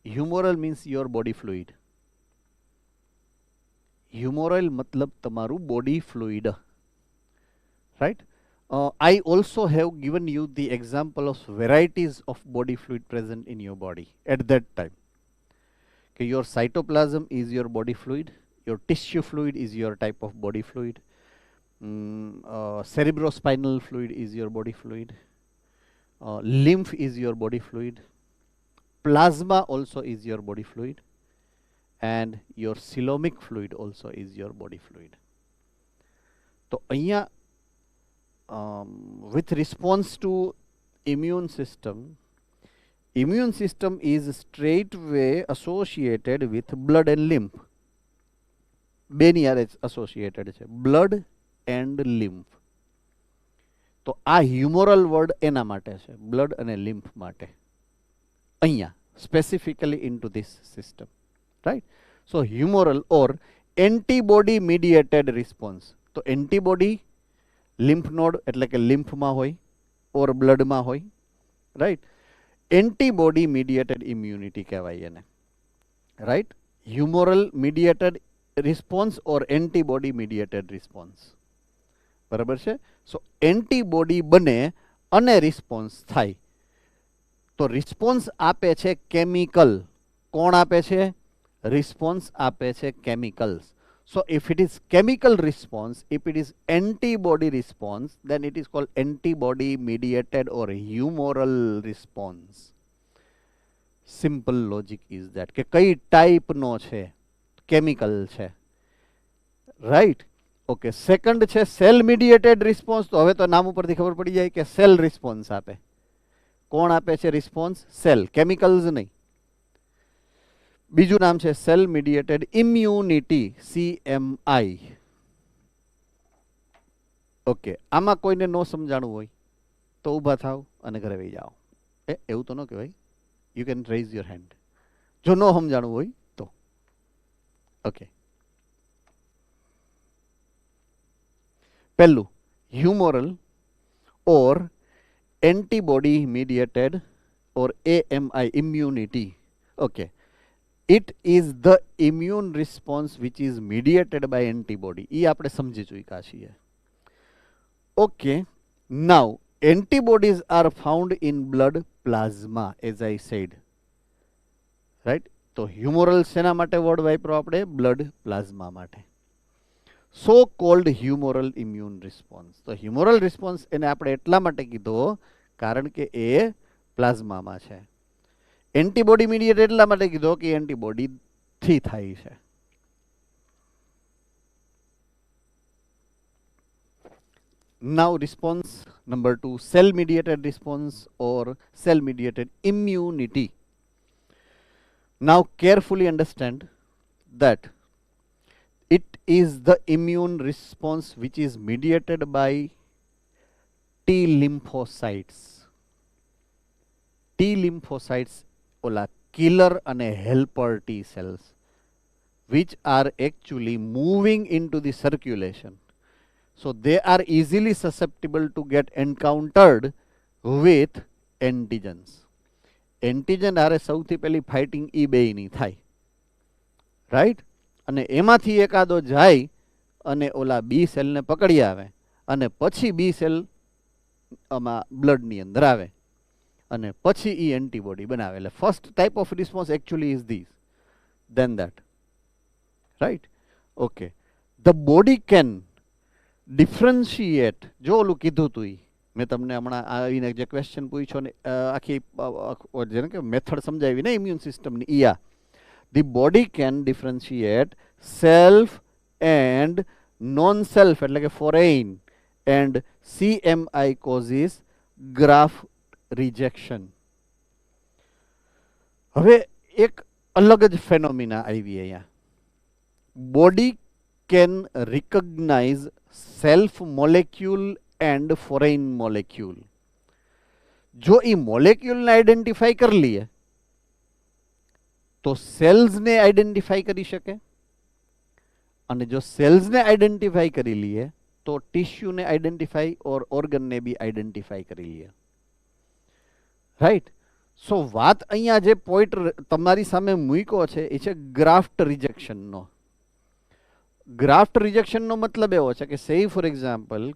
Humoral means your body fluid. Humoral મતલબ તમારું body fluid. Right? I also have given you the example of varieties of body fluid present in your body at that time. Okay, your cytoplasm is your body fluid, your tissue fluid is your type of body fluid, cerebrospinal fluid is your body fluid, lymph is your body fluid, plasma also is your body fluid, and your coelomic fluid also is your body fluid. So અહીંયા with response to immune system is straightway associated with blood and lymph. બેની યારે associated છે, blood and lymph. તો આ હ્યુમોરલ વર્ડ એના માટે છે, blood અને lymph માટે. અહીંયા specifically into this system, right? So humoral or antibody mediated response. તો antibody lymph node એટલે કે lymph માં હોય or blood માં હોય, right? Antibody mediated immunity કહેવાય એને, right? Humoral mediated response or antibody mediated response. બરાબર છે? સો એન્ટીબોડી બને અને રિસ્પોન્સ થાય. તો રિસ્પોન્સ આપે છે કેમિકલ. કોણ આપે છે? રિસ્પોન્સ આપે છે chemicals. So if it is chemical response, if it is antibody response, then it is called antibody mediated or humoral response. Simple logic is that. કે કઈ ટાઈપ નો છે? કેમિકલ છે, રાઈટ? ઓકે, સેકન્ડ છે સેલ મીડિયેટેડ રિસ્પોન્સ. તો હવે તો નામ ઉપરથી ખબર પડી જાય કે સેલ રિસ્પોન્સ આપે. કોણ આપે છે રિસ્પોન્સ? સેલ, કેમિકલ્સ નહીં. બીજું નામ છે સેલ મીડિયેટેડ ઇમ્યુનિટી, CMI. ઓકે, આમાં કોઈને નો સમજાણું હોય તો ઊભા થાવ અને ઘરે વહી જાઓ. એવું તો ન કહેવાય. You can raise your hand જો નો સમજાણું હોય તો. ઓકે, પહેલું humoral or antibody mediated or AMI, immunity. Okay, it is the immune response which is mediated by antibody. એ આપણે સમજી ચૂક્યા છીએ. Okay, now antibodies are found in blood plasma, as I said, right? તો હ્યુમોરલ શેના માટે વર્ડ વાપરો આપણે? બ્લડ પ્લાઝમા માટે. સો કોલ્ડ હ્યુમોરલ ઇમ્યુન રિસ્પોન્સ. તો હ્યુમોરલ રિસ્પોન્સ એને આપણે એટલા માટે કીધો કારણ કે એ પ્લાઝમામાં છે. એન્ટીબોડી મીડિયેટ એટલા માટે કીધો કે એન્ટીબોડી થી થાય છે. Now response number 2, cell mediated response or cell mediated immunity. Now carefully understand that it is the immune response which is mediated by T lymphocytes. T lymphocytes ola killer and helper T cells which are actually moving into the circulation. So they are easily susceptible to get encountered with antigens. Antigen are સૌથી પહેલી ફાઇટિંગ ઈ બેયની થાય, રાઈટ? અને એમાંથી એકાદો જાય અને ઓલા બી સેલને પકડી આવે અને પછી બી સેલ આમાં બ્લડની અંદર આવે અને પછી ઈ એન્ટીબોડી બનાવે. એટલે first type of response actually is this, then that, right? Okay. The body can differentiate. જો ઓલું કીધું તું મેં તમને હમણાં આવીને જે ક્વેશ્ચન પૂછ્યો ને આખી જેને કે મેથડ સમજાવી ને ઇમ્યુન સિસ્ટમની, ઈ the body can differentiate self and non self એટલે કે foreign and CMI causes graft rejection. હવે એક અલગ જ ફેનોમિના આવી અહીંયા. Body can recognize self molecule and foreign molecule. જો એ મોલેક્યુલ ને આઈડેન્ટિફાઈ કરી લઈએ તો સેલ્સ ને આઈડેન્ટિફાઈ કરી શકે, અને જો સેલ્સ ને આઈડેન્ટિફાઈ કરી લઈએ તો ટિશ્યુ ને આઈડેન્ટિફાઈ ઓર ઓર્ગન ને બી આઈડેન્ટિફાઈ કરી લઈએ, રાઈટ? સો વાત અહીંયા જે પોઈન્ટ તમારી સામે મૂક્યો છે એ છે ગ્રાફ્ટ રિજેક્શન નો. ગ્રાફ્ટ રિજેક્શનનો મતલબ એવો છે કે સે ફોર એક્ઝામ્પલ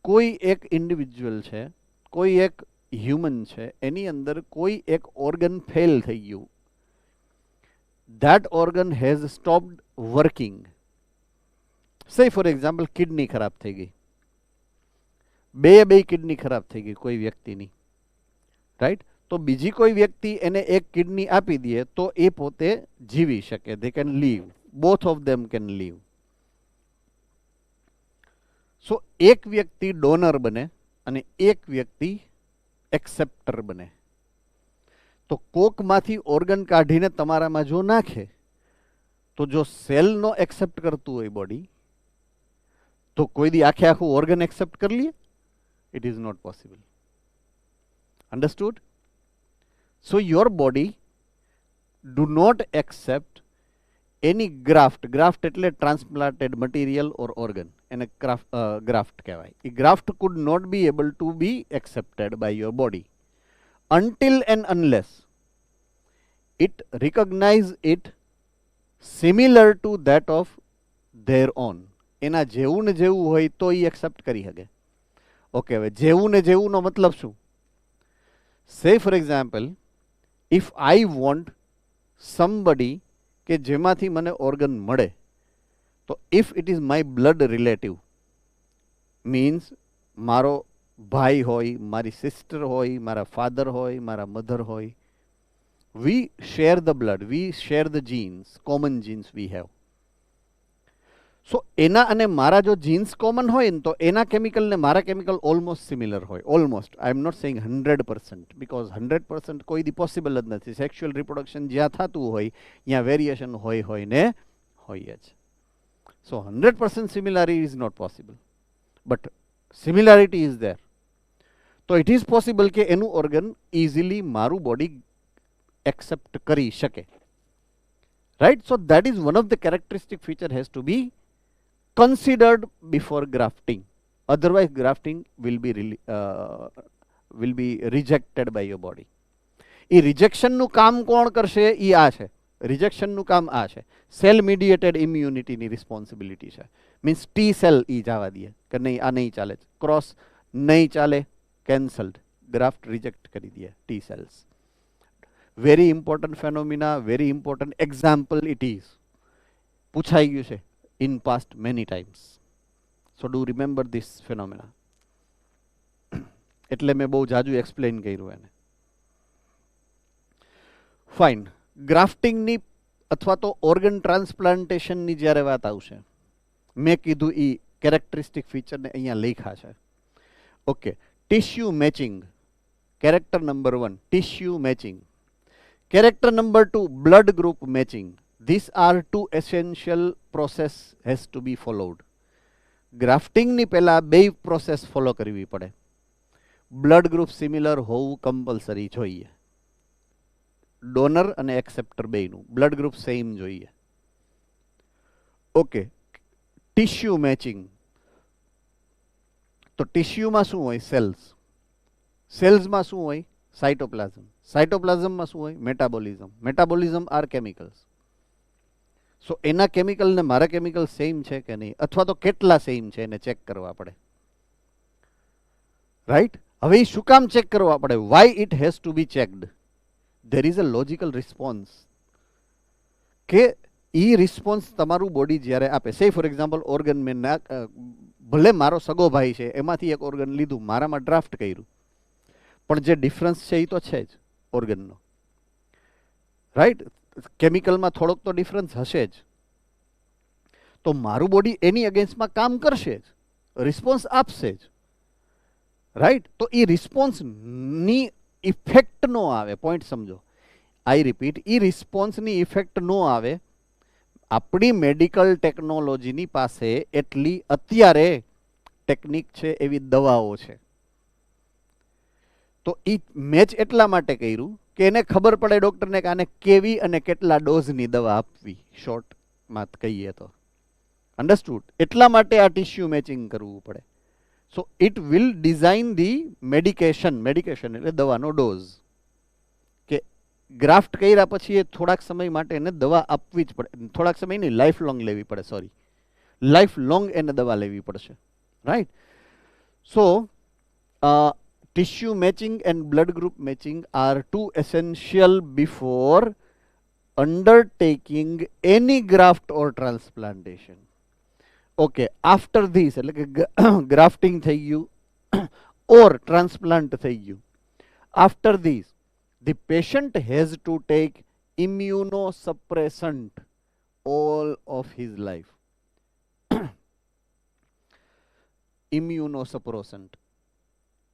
કોઈ એક ઇન્ડિવિજ્યુઅલ છે, કોઈ એક હ્યુમન છે, એની અંદર કોઈ એક ઓર્ગન ફેલ થઈ ગયું, that organ has stopped working. સે ફોર એક્ઝામ્પલ કિડની ખરાબ થઈ ગઈ, બે કિડની ખરાબ થઈ ગઈ કોઈ વ્યક્તિની, રાઈટ? તો બીજી કોઈ વ્યક્તિ એને એક કિડની આપી દે તો એ પોતે જીવી શકે, they can live, both of them can live. So એક વ્યક્તિ ડોનર બને અને એક વ્યક્તિ એક્સેપ્ટર બને. તો કોકમાંથી ઓર્ગન કાઢીને તમારામાં જો નાખે તો જો સેલનો એક્સેપ્ટ કરતું હોય બોડી તો કોઈ દી આખે આખું ઓર્ગન એક્સેપ્ટ કરી લે? It is not possible. Understood? So your body do not accept any graft એટલે ટ્રાન્સપ્લાન્ટેડ મટીરિયલ ઓર ઓર્ગન, એને ગ્રાફ્ટ કહેવાય. એ graft could not be able to be accepted by your body until and unless it recognize it similar to that of their own. એના જેવું ને જેવું હોય તો એ એક્સેપ્ટ કરી શકે. ઓકે, હવે જેવું ને જેવું નો મતલબ શું? સે for example if I want somebody કે જેમાંથી મને ઓર્ગન મળે, તો if it is my blood relative, means મારો ભાઈ હોય, મારી સિસ્ટર હોય, મારા ફાધર હોય, મારા મધર હોય, we share the blood, we share the genes, common genes we have. So એના અને મારા જો જીન્સ કોમન હોય ને તો એના કેમિકલ ને મારા કેમિકલ ઓલમોસ્ટ સિમિલર હોય. Almost, I am not saying 100%, because 100% કોઈ દી પોસિબલ જ નથી. સેક્સ્યુઅલ રિપ્રોડક્શન જ્યાં થતું હોય ત્યાં વેરિએશન હોય ને હોય જ. So 100% similarity is not possible, but similarity is there. તો ઇટ ઇઝ પોસિબલ કે એનું ઓર્ગન ઇઝીલી મારું બોડી એક્સેપ્ટ કરી શકે, right? So that is one of the characteristic feature has to be considered before grafting. Otherwise grafting will be rejected by your body. A rejection નું કામ કોણ કરશે? એ આ છે. રિજેક્શન નું કામ આ છે. સેલ મીડિયેટેડ ઇમ્યુનિટી ની રિસ્પોન્સિબિલિટી છે. મીન્સ ટી સેલ ઈ જવા દે કે નહીં, આ નહીં ચાલે, ક્રોસ નહીં ચાલે, કેન્સલ્ડ, ગ્રાફ્ટ રિજેક્ટ કરી દે T cells. Very important phenomena, very important example it is. પૂછાઈ ગયું છે in past many times. So do remember this phenomena. એટલે મેં બહુ જાજુ એક્સપ્લેન કર્યું એને. ફાઇન. ગ્રાફ્ટિંગની અથવા તો ઓર્ગન ટ્રાન્સપ્લાન્ટેશનની જ્યારે વાત આવશે, મેં કીધું એ કેરેક્ટરિસ્ટિક ફીચરને અહીંયા લખ્યા છે. Okay, tissue matching, character number 1 tissue matching. Character number 2 blood group matching. This are two essential process has to be followed. ગ્રાફ્ટિંગની પહેલા બે પ્રોસેસ ફોલો કરવી પડે. બ્લડ ગ્રુપ સિમિલર હોવું કમ્પલસરી જોઈએ. ડોનર અને એક્સેપ્ટર બેયનું બ્લડ ગ્રુપ સેમ જોઈએ. Okay, tissue matching. તો ટિશ્યુમાં શું હોય? સેલ્સ. સેલ્સમાં શું હોય? સાઇટોપ્લાઝમ. સાઇટોપ્લાઝમમાં શું હોય? Metabolism. Metabolism are chemicals. So એના કેમિકલ ને મારા કેમિકલ સેમ છે કે નહીં, અથવા તો કેટલા સેમ છે એને ચેક કરવા પડે. રાઈટ? હવે એ શું કામ ચેક કરવા પડે? Why it has to be checked? there is a logical response કે ઈ રિસ્પોન્સ તમારું બોડી જ્યારે આપે. સે ફોર એક્ઝામ્પલ ઓર્ગન મેં ભલે મારો સગો ભાઈ છે એમાંથી એક ઓર્ગન લીધું, મારામાં ડ્રાફ્ટ કર્યું, પણ જે ડિફરન્સ છે એ તો છે જ ઓર્ગનનો. રાઈટ? કેમિકલમાં થોડોક તો ડિફરન્સ હશે જ. તો મારું બોડી એની અગેન્સ્ટમાં કામ કરશે જ, રિસ્પોન્સ આપશે જ. રાઈટ? તો એ રિસ્પોન્સની ઇફેક્ટ નો આવે. પોઈન્ટ સમજો. આઈ રિપીટ, ઈ રિસ્પોન્સની ઇફેક્ટ નો આવે. આપણી મેડિકલ ટેકનોલોજીની પાસે એટલી અત્યારે ટેકનિક છે, એવી દવાઓ છે. તો ઈ મેચ એટલા માટે કર્યું કે એને ખબર પડે ડોક્ટરને કે આને કેવી અને કેટલા ડોઝની દવા આપવી, શોર્ટમાં કહીએ તો. અન્ડરસ્ટુડ? એટલા માટે આ ટિશ્યુ મેચિંગ કરવું પડે. So it will design the medication. Medication એટલે દવાનો ડોઝ. કે ગ્રાફ્ટ કર્યા પછી એ થોડાક સમય માટે એને દવા આપવી જ પડે. થોડાક સમય નહીં, લાઈફ લોંગ લેવી પડે. સોરી, લાઈફ લોંગ એને દવા લેવી પડશે. Right? So tissue matching and blood group matching are two essential before undertaking any graft or transplantation. Okay, after this એટલે કે grafting થઈ ગયું or transplant થઈ ગયું, after this the patient has to take immunosuppressant all of his life. immunosuppressant,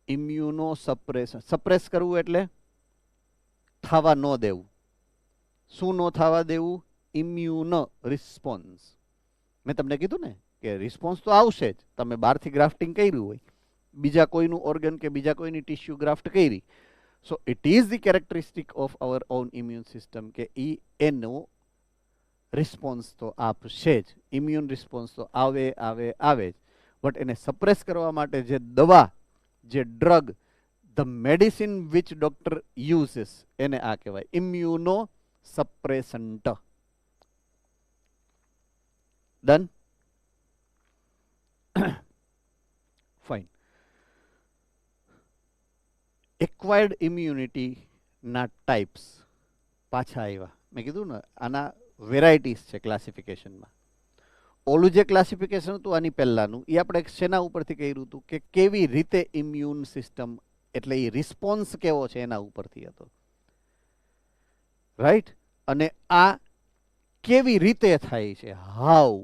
immunosuppression. Suppress કરવું એટલે થવા ન દેવું. શું ન થવા દેવું? Immune response. મેં તમને કીધું ને કે રિસ્પોન્સ તો આવશે જ. તમે બહારથી ગ્રાફ્ટિંગ કર્યું હોય, બીજા કોઈનું ઓર્ગન કે બીજા કોઈની ટિશ્યુ ગ્રાફ્ટ કરી, સો it is the characteristic of our on immune system કે એનો રિસ્પોન્સ તો આપશે જ. ઇમ્યુન રિસ્પોન્સ તો આવે આવે આવે જ. બટ એને સપ્રેસ કરવા માટે જે દવા, જે drug, the medicine which doctor uses, એને આ કહેવાય immunosuppressant. Done? Fine. Acquired ઇમ્યુનિટીના ટાઈપ્સ પાછા આવ્યા. મેં કીધું ને આના વેરાયટીઝ છે ક્લાસિફિકેશનમાં. ઓલું જે ક્લાસિફિકેશન હતું આની પહેલાંનું, એ આપણે શેના ઉપરથી કર્યું હતું કે કેવી રીતે ઇમ્યુન સિસ્ટમ, એટલે એ રિસ્પોન્સ કેવો છે એના ઉપરથી હતો. રાઈટ? અને આ કેવી રીતે થાય છે, હાઉ,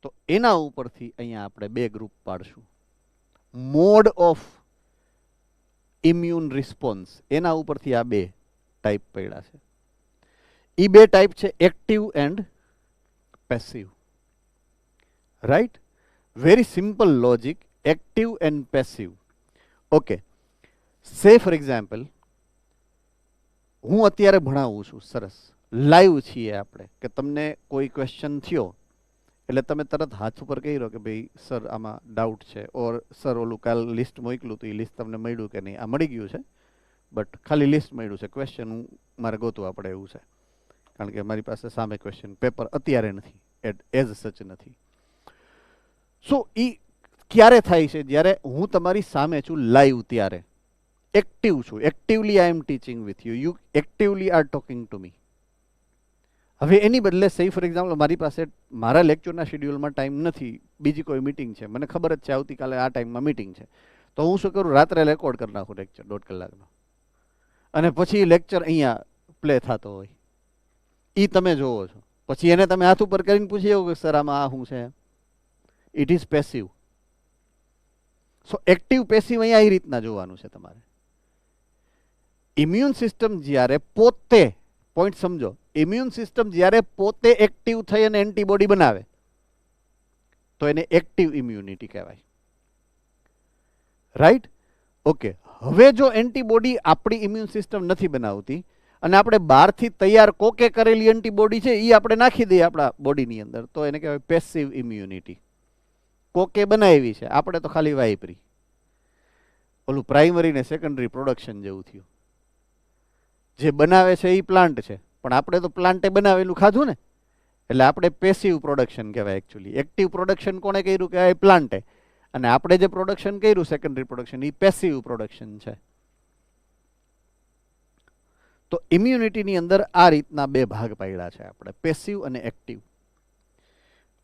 તો એના ઉપરથી અહીંયા આપણે બે ગ્રુપ પાડશું. મોડ ઓફ ઇમ્યુન રિસ્પોન્સ, એના ઉપરથી આ બે ટાઈપ પડ્યા છે. એ બે ટાઈપ છે active and passive. Right? Very simple logic. Active and passive. Okay, સે ફોર એક્ઝામ્પલ હું અત્યારે ભણાવું છું, સરસ લાઈવ છીએ આપણે, કે તમને કોઈ ક્વેશ્ચન થયો એટલે તમે તરત હાથ ઉપર કહી રહ્યો કે ભાઈ સર આમાં ડાઉટ છે, ઓર સર ઓલું કાલ લિસ્ટ મોકલું તો એ લિસ્ટ તમને મળ્યું કે નહીં? આ મળી ગયું છે, બટ ખાલી લિસ્ટ મળ્યું છે, ક્વેશ્ચન મારે ગોતવા પડે એવું છે, કારણ કે મારી પાસે સામે ક્વેશ્ચન પેપર અત્યારે નથી, એઝ સચ નથી. સો એ ક્યારે થાય છે? જ્યારે હું તમારી સામે છું લાઈવ, ત્યારે એક્ટિવ છું, actively I am teaching with you, you actively are talking to me. હવે એની બદલે સહી ફોર એક્ઝામ્પલ મારી પાસે મારા લેક્ચરના શેડ્યુલમાં ટાઈમ નથી, બીજી કોઈ મિટિંગ છે, મને ખબર જ છે આવતીકાલે આ ટાઈમમાં મિટિંગ છે, તો હું શું કરું, રાત્રે રેકોર્ડ કરી નાખું લેક્ચર 1.5 કલાકનો, અને પછી લેક્ચર અહીંયા પ્લે થતો હોય, એ તમે જોવો છો. પછી એને તમે હાથ ઉપર કરીને પૂછી કે સર આમાં આ શું છે? It is passive. So active passive અહીંયા એ રીતના જોવાનું છે તમારે. ઇમ્યુન સિસ્ટમ જ્યારે પોતે, પોઈન્ટ સમજો, ઇમ્યુન સિસ્ટમ જ્યારે પોતે એક્ટિવ થઈ અને એન્ટીબોડી બનાવે તો એને એક્ટિવ ઇમ્યુનિટી કહેવાય. રાઈટ? ઓકે. હવે જો એન્ટીબોડી આપણી ઇમ્યુન સિસ્ટમ નથી બનાવતી અને આપણે બહારથી તૈયાર કોકે કરેલી એન્ટીબોડી છે એ આપણે નાખી દઈએ આપણા બોડીની અંદર, તો એને કહેવાય પેસિવ ઇમ્યુનિટી. કોકે બનાવી છે, આપણે તો ખાલી વાપરી. ઓલું પ્રાઇમરી ને સેકન્ડરી પ્રોડક્શન જેવું થયું. જે બનાવે છે એ પ્લાન્ટ છે, પણ આપણે તો પ્લાન્ટે બનાવેલું ખાધું ને, એટલે આપણે પેસિવ પ્રોડક્શન કહેવાય. એકચ્યુઅલી એક્ટિવ પ્રોડક્શન કોણે કર્યું કહેવાય? પ્લાન્ટે. અને આપણે જે પ્રોડક્શન કર્યું સેકન્ડરી પ્રોડક્શન, એ પેસિવ પ્રોડક્શન છે. તો ઇમ્યુનિટીની અંદર આ રીતના બે ભાગ પાડ્યા છે આપણે, પેસિવ અને એક્ટિવ.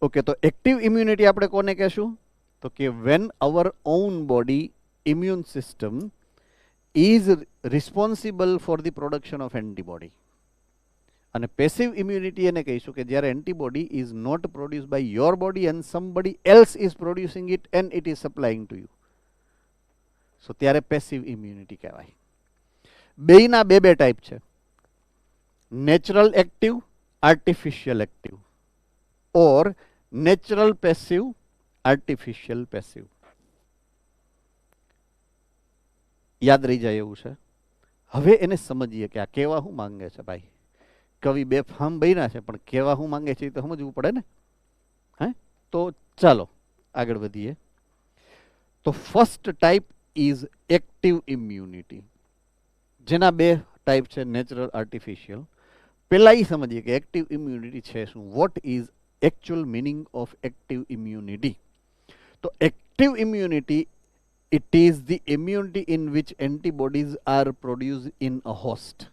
ઓકે, તો એક્ટિવ ઇમ્યુનિટી આપણે કોને કહેશું? તો કે when our own body immune system is responsible for the production of antibody. અને પેસિવ ઇમ્યુનિટી એને કહીશું કે જ્યારે antibody is not produced by your body and somebody else is producing it and it is supplying to you. સો ત્યારે પેસિવ ઇમ્યુનિટી કહેવાય. બેયના બે ટાઈપ છે, નેચરલ એક્ટિવ, આર્ટિફિશિયલ એક્ટિવ, ઓર નેચરલ પેસિવ, આર્ટિફિશિયલ પેસિવ. યાદ રહી જાય એવું છે. હવે એને સમજીએ કે આ કેવા શું માંગે છે. ભાઈ કવિ બે ફાર્મ બન્યા છે, પણ કેવા શું માંગે છે એ તો સમજવું પડે ને. હે, તો ચાલો આગળ વધીએ. તો first type is active immunity, જેના બે ટાઈપ છે, નેચરલ, આર્ટિફિશિયલ. પહેલા એ સમજીએ કે એક્ટિવ ઇમ્યુનિટી છે શું. What is actual meaning of active immunity? તો active immunity, it is the immunity in which antibodies are produced in a host.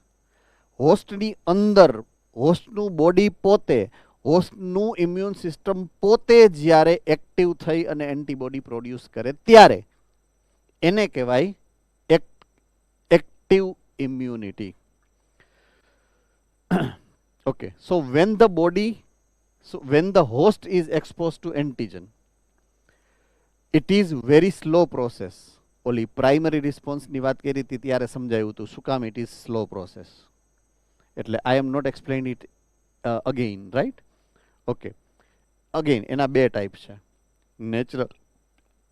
હોસ્ટની અંદર, હોસ્ટનું બોડી પોતે, હોસ્ટનું ઇમ્યુન સિસ્ટમ પોતે જ્યારે એક્ટિવ થઈ અને એન્ટીબોડી પ્રોડ્યુસ કરે ત્યારે એને કહેવાય active immunity. Okay, so when the host is exposed to antigen, it is very slow process. ઓલી પ્રાઇમરી રિસ્પોન્સની વાત કરી હતી ત્યારે સમજાયું હતું શું કામ ઇટ ઇઝ સ્લો પ્રોસેસ. એટલે I am not explain it again, right? Okay, again એના બે ટાઈપ છે,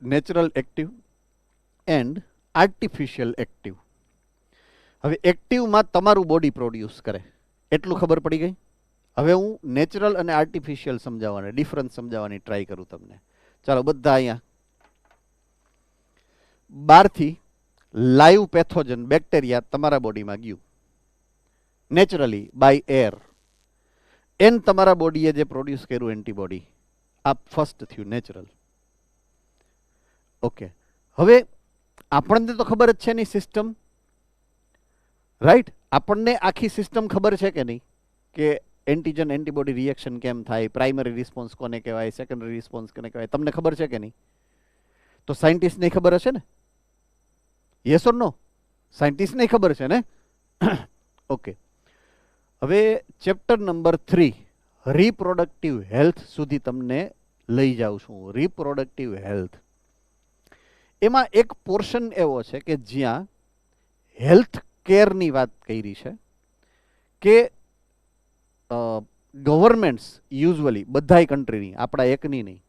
natural active and artificial active. હવે એક્ટિવમાં તમારું બોડી પ્રોડ્યુસ કરે એટલું ખબર પડી ગઈ. હવે હું નેચરલ અને આર્ટિફિશિયલ સમજાવવાની ડિફરન્સ સમજાવવાની ટ્રાય કરું તમને. ચાલો બધા અહીંયા, બહારથી લાઈવ પેથોજન બેક્ટેરિયા તમારા બોડીમાં ગયું નેચરલી બાય એર, એન તમારા બોડીએ જે પ્રોડ્યુસ કર્યું એન્ટીબોડી, આ ફર્સ્ટ થયું નેચરલ. ઓકે, હવે આપણને તો ખબર જ છે ની સિસ્ટમ, રાઈટ? આપણને આખી સિસ્ટમ ખબર છે કે નહીં, કે એન્ટીજન એન્ટીબોડી રિએક્શન કેમ થાય, પ્રાઇમરી રિસ્પોન્સ કોને કહેવાય, સેકન્ડરી રિસ્પોન્સ કોને કહેવાય, તમને ખબર છે કે નહીં? તો સાયન્ટિસ્ટને ખબર હશે ને? યસ ઓર નો? સાયન્ટિસ્ટને ખબર છે ને? ઓકે, હવે ચેપ્ટર નંબર 3 રિપ્રોડક્ટિવ હેલ્થ સુધી તમને લઈ જાઉં છું. રિપ્રોડક્ટિવ હેલ્થ, એમાં એક પોર્શન એવો છે કે જ્યાં હેલ્થ કેરની વાત કરી છે કે ગવર્મેન્ટ્સ યુઝ્યુઅલી બધાય કન્ટ્રીની, આપણા એકની નહીં,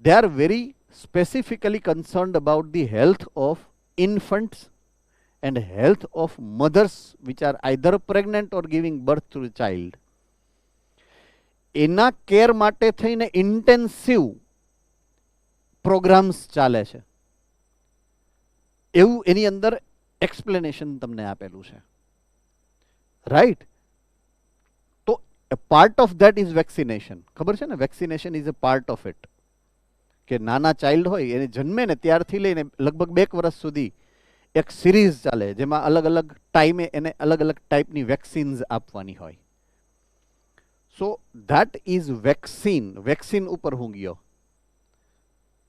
they are very specifically concerned about the health of infants and health of mothers which are either pregnant or giving birth to the child. એના કેર માટે થઈને ઇન્ટેન્સિવ પ્રોગ્રામ્સ ચાલે છે, એવું એની અંદર એક્સપ્લેનેશન તમને આપેલું છે, રાઈટ? તો part of that is vaccination. ખબર છે ને, vaccination is a part of it. કે નાના ચાઇલ્ડ હોય એને જન્મે ને ત્યારથી લઈને લગભગ 2 વર્ષ સુધી એક સિરીઝ ચાલે જેમાં અલગ અલગ ટાઈમે એને અલગ અલગ ટાઈપની વેક્સિન્સ આપવાની હોય. સો ધેટ ઇઝ વેક્સિન. વેક્સિન ઉપર હું ગયો,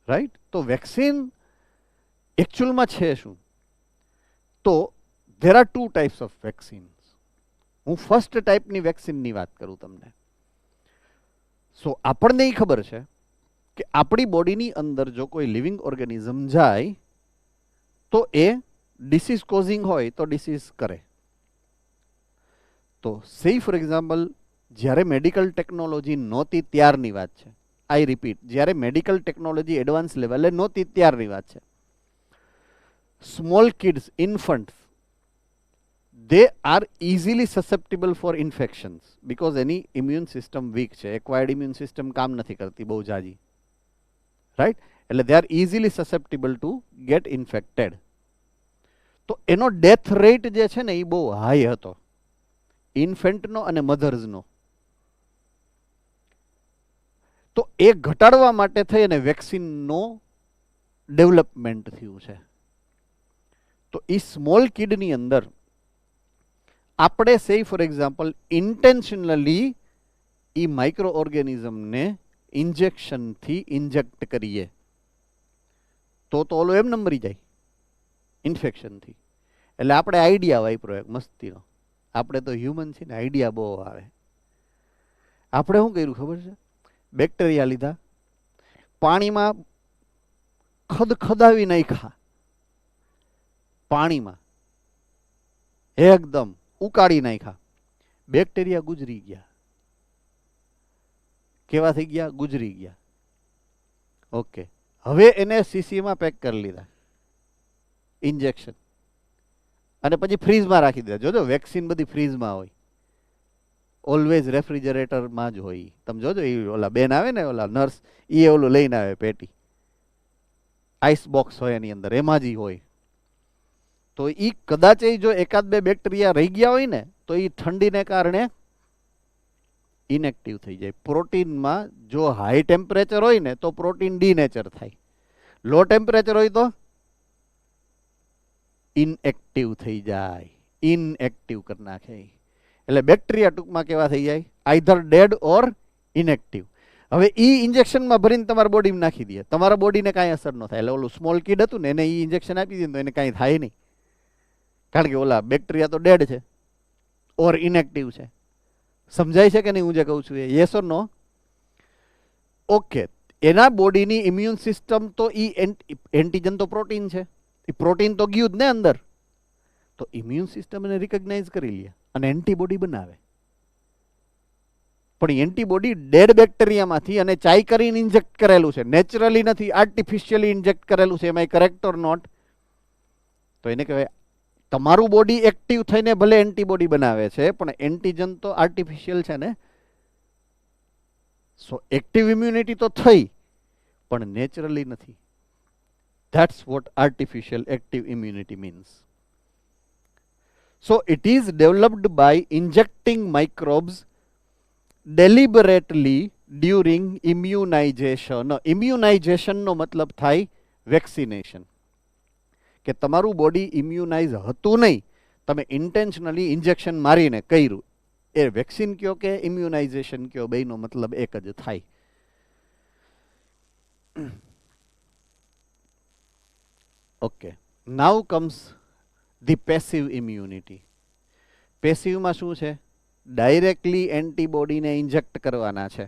રાઈટ? તો વેક્સિન એકચ્યુઅલમાં છે શું? તો there are 2 types of vaccines. હું ફર્સ્ટ ટાઈપની વેક્સિનની વાત કરું તમને. સો આપણને એ ખબર છે કે આપણી બોડીની અંદર જો કોઈ લિવિંગ ઓર્ગેનિઝમ જાય તો એ ડિસીઝ કોઝિંગ હોય તો ડિસીઝ કરે. તો સે ફોર એક્ઝામ્પલ જ્યારે મેડિકલ ટેકનોલોજી નહોતી ત્યારની વાત છે. આઈ રિપીટ, જ્યારે મેડિકલ ટેકનોલોજી એડવાન્સ લેવલે નહોતી ત્યારની વાત છે. Small kids, infants, they are easily susceptible for infections because એની ઇમ્યુન સિસ્ટમ વીક છે. એક્વાયર્ડ ઇમ્યુન સિસ્ટમ કામ નથી કરતી બહુ જાજી, રાઈટ? એટલે they are easily susceptible to get infected. તો એનો ડેથ રેટ જે છે ને એ બહુ હાઈ હતો, ઇન્ફેન્ટનો અને મધર્સનો. તો એ ઘટાડવા માટે થઈ અને વેક્સિનનો ડેવલપમેન્ટ થયું છે. તો એ સ્મોલ કિડની અંદર આપણે સે ફોર એક્ઝામ્પલ ઇન્ટેન્શનલી એ માઇક્રો ઓર્ગેનિઝમને ઇન્જેક્શનથી ઇન્જેક્ટ કરીએ તો ઓલો એમને મરી જાય ઇન્ફેક્શનથી. એટલે આપણે આઈડિયા વાપરો એક મસ્તીનો. આપણે તો હ્યુમન છીએ ને, આઈડિયા બહુ આવે. આપણે શું કર્યું ખબર છે? બેક્ટેરિયા લીધા, પાણીમાં ખદખદાવી નાખ્યા, પાણીમાં એકદમ ઉકાળી નાખ્યા. બેક્ટેરિયા ગુજરી ગયા. કેવા થઈ ગયા? ગુજરી ગયા. ઓકે, હવે એને સીસીમાં પેક કરી લીધા ઇન્જેક્શન, અને પછી ફ્રીઝમાં રાખી દીધા. જોજો વેક્સિન બધી ફ્રીઝમાં હોય, ઓલવેઝ રેફ્રિજરેટરમાં જ હોય. તમે જોજો, એ ઓલા બેન આવે ને, ઓલા નર્સ, એ ઓલું લઈને આવે પેટી, આઈસ બોક્સ હોય એની અંદર, એમાં જ હોય. તો એ કદાચ જો એકાદ બે બેક્ટેરિયા રહી ગયા હોય ને તો એ ઠંડીને કારણે ઇનેક્ટિવ થઈ જાય. પ્રોટીનમાં જો હાઈ ટેમ્પરેચર હોય ને તો પ્રોટીન ડીનેચર થાય, લો ટેમ્પરેચર હોય તો ઇનએક્ટિવ થઈ જાય, ઇનએક્ટિવ કરી નાખે. એટલે બેક્ટેરિયા ટૂંકમાં કેવા થઈ જાય? આઈધર ડેડ ઓર ઇનએક્ટિવ. હવે ઈ ઇન્જેક્શનમાં ભરીને તમારા બોડીમાં નાખી દે, તમારા બોડીને કાંઈ અસર ન થાય. એટલે ઓલું સ્મોલ કિડ હતું ને એને ઈ ઇન્જેક્શન આપી દીધું તો એને કાંઈ થાય નહીં, કારણ કે ઓલા બેક્ટેરિયા તો ડેડ છે ઓર ઇનએક્ટિવ છે. સમજાય છે કે નહીં હું જે કહું છું? Yes or no? ઓકે, એના બોડીની ઇમ્યુન સિસ્ટમ તો ઈ એન્ટીજન તો પ્રોટીન છે, એ પ્રોટીન તો ગયું જ ને અંદર, તો ઇમ્યુન સિસ્ટમ એને રિકગ્નાઇઝ કરી લે અને એન્ટીબોડી બનાવે. પણ એન્ટીબોડી ડેડ બેક્ટેરિયામાંથી અને ચાઈ કરીને ઇન્જેક્ટ કરેલું છે, નેચરલી નથી, આર્ટિફિશિયલી ઇન્જેક્ટ કરેલું છે. એમાં કરેક્ટ ઓર નોટ? તો એને કહેવાય તમારું બોડી એક્ટિવ થઈને ભલે એન્ટીબોડી બનાવે છે પણ એન્ટીજન તો આર્ટિફિશિયલ છે ને. સો એક્ટિવ ઇમ્યુનિટી તો થઈ પણ નેચરલી નથી. That's vote artificial active immunity means. So it is developed by injecting microbes deliberately during immunization. Immunization નો મતલબ થાય વેક્સિનેશન, કે તમારું બોડી ઇમ્યુનાઇઝ હતું નહીં, તમે ઇન્ટેન્શનલી ઇન્જેક્શન મારીને કર્યું. એ વેક્સિન કયો કે ઇમ્યુનાઇઝેશન કયો, બેયનો મતલબ એક જ થાય. Okay, now comes the passive immunity. પેસિવમાં શું છે? ડાયરેક્ટલી એન્ટીબોડીને ઇન્જેક્ટ કરવાના છે.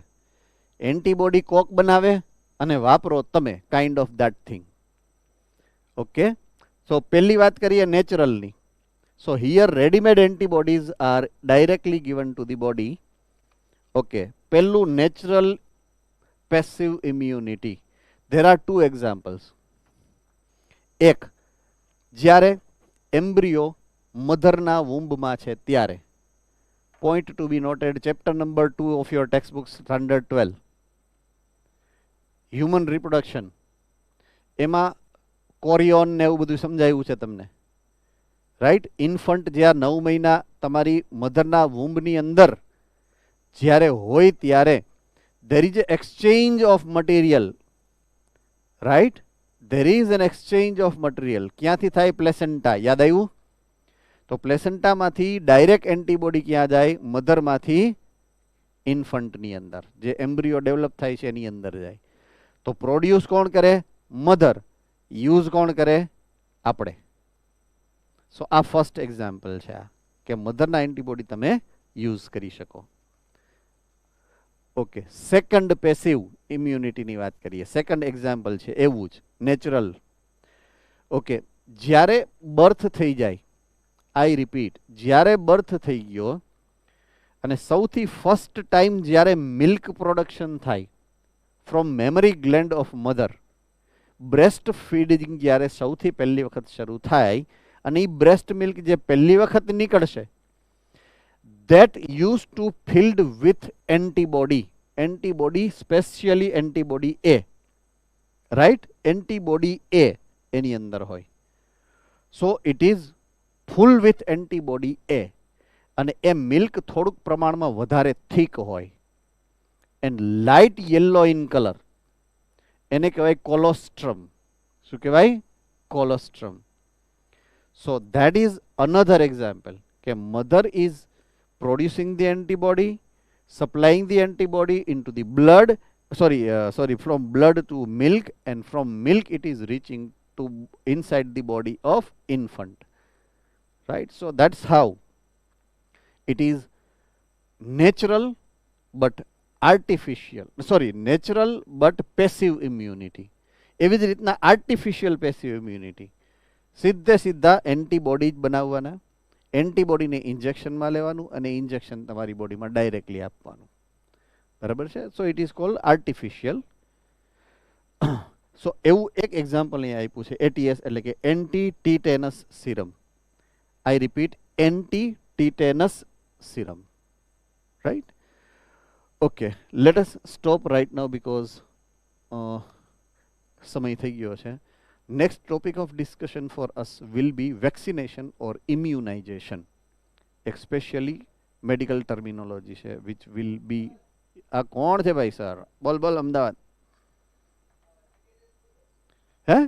એન્ટીબોડી કોક બનાવે અને વાપરો તમે, kind of that thing. Okay, so પહેલી વાત કરીએ નેચરલની. So here readymade antibodies are directly given to the body. Okay, પહેલું natural passive immunity. There are 2 examples. એક, જ્યારે એમ્બ્રિયો મધરના વુમ્બમાં છે ત્યારે. Point to be noted, chapter number 2 of your text book standard 12, human reproduction, એમાં કોરિયોન ને એવું બધું સમજાયું છે તમને, રાઈટ? ઇન્ફન્ટ જ્યાં 9 મહિના તમારી મધરના વુમ્બની અંદર જ્યારે હોય ત્યારે there is a exchange of material right. There is an exchange of material. ક્યાંથી થાય? પ્લેસેન્ટા. યાદ આવ્યું? તો પ્લેસેન્ટામાંથી ડાયરેક્ટ એન્ટીબોડી ક્યાં જાય? મધરમાંથી ઇન્ફન્ટની અંદર, જે એમ્બ્રિયો ડેવલપ થાય છે એની અંદર જાય. તો પ્રોડ્યુસ કોણ કરે? મધર. યુઝ કોણ કરે? આપણે. સો આ ફર્સ્ટ એક્ઝામ્પલ છે, આ કે મધરના એન્ટીબોડી તમે યુઝ કરી શકો. ઓકે, સેકન્ડ પેસિવ ઇમ્યુનિટીની વાત કરીએ. સેકન્ડ એક્ઝામ્પલ છે એવું જ નેચરલ. ઓકે, જ્યારે બર્થ થઈ જાય, આઈ રિપીટ, જ્યારે બર્થ થઈ ગયો અને સૌથી ફર્સ્ટ ટાઈમ જ્યારે મિલ્ક પ્રોડક્શન થાય from memory gland of mother, breast feeding જ્યારે સૌથી પહેલી વખત શરૂ થાય અને એ બ્રેસ્ટ મિલ્ક જે પહેલી વખત નીકળશે, that used to filled with antibody, specially antibody A, right, antibody A એની અંદર હોય. So it is full with antibody A, અને એ મિલ્ક થોડુંક પ્રમાણમાં વધારે થીક હોય and light yellow in colour. એને કહેવાય કોલોસ્ટ્રમ. શું કહેવાય? Colostrum. So that is another example કે mother is producing the antibody, supplying the antibody into the blood, from blood to milk, and from milk it is reaching to inside the body of infant, right? So that's how it is natural but natural but passive immunity. એવી જ રીતના આર્ટિફિશિયલ પેસિવ ઇમ્યુનિટી, સીધા એન્ટીબોડી જ બનાવવાના, એન્ટીબોડીને ઇન્જેક્શનમાં લેવાનું અને ઇન્જેક્શન તમારી બોડીમાં ડાયરેક્ટલી આપવાનું. બરાબર છે? So it is called artificial. So એવું એક એક્ઝામ્પલ અહીંયા આપ્યું છે, એટીએસ એટલે કે anti tetanus serum. I repeat, anti tetanus serum. Right? Okay, let us stop right now because સમય થઈ ગયો છે. Next topic of discussion for us will be vaccination or immunization, especially medical terminology છે, which will be. આ કોણ છે ભાઈ? સર બોલ બોલ, અમદાવાદ. હે?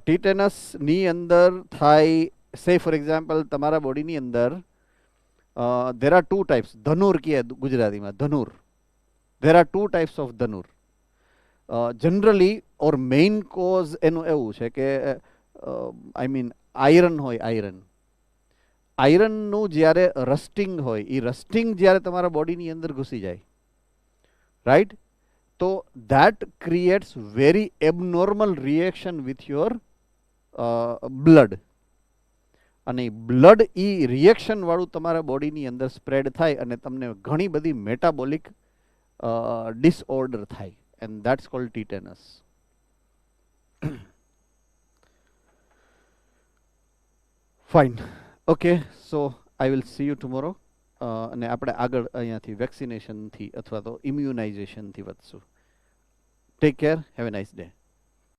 ટીટેનસ ની અંદર થાય, સે ફોર એક્ઝામ્પલ તમારા બોડીની અંદર there are two types. ધનુર કહે ગુજરાતીમાં, ધનુર. there are two types of ધનુર. જનરલી ઓર મેઇન કોઝ એનું એવું છે કે આઈ મીન આયરન હોય, આયરનનું જ્યારે રસ્ટિંગ હોય, એ રસ્ટિંગ જ્યારે તમારા બોડીની અંદર ઘૂસી જાય, રાઈટ, તો that creates very abnormal reaction with your blood. અને બ્લડ એ રિએક્શન વાળું તમારા બોડીની અંદર સ્પ્રેડ થાય અને તમને ઘણી બધી મેટાબોલિક ડિસઓર્ડર થાય. And that's called tetanus. Fine. Okay, so I will see you tomorrow. અને આપણે આગળ અહીંયાથી વેક્સિનેશનથી અથવા તો ઇમ્યુનાઇઝેશનથી વધશું. Take care. Have a nice day.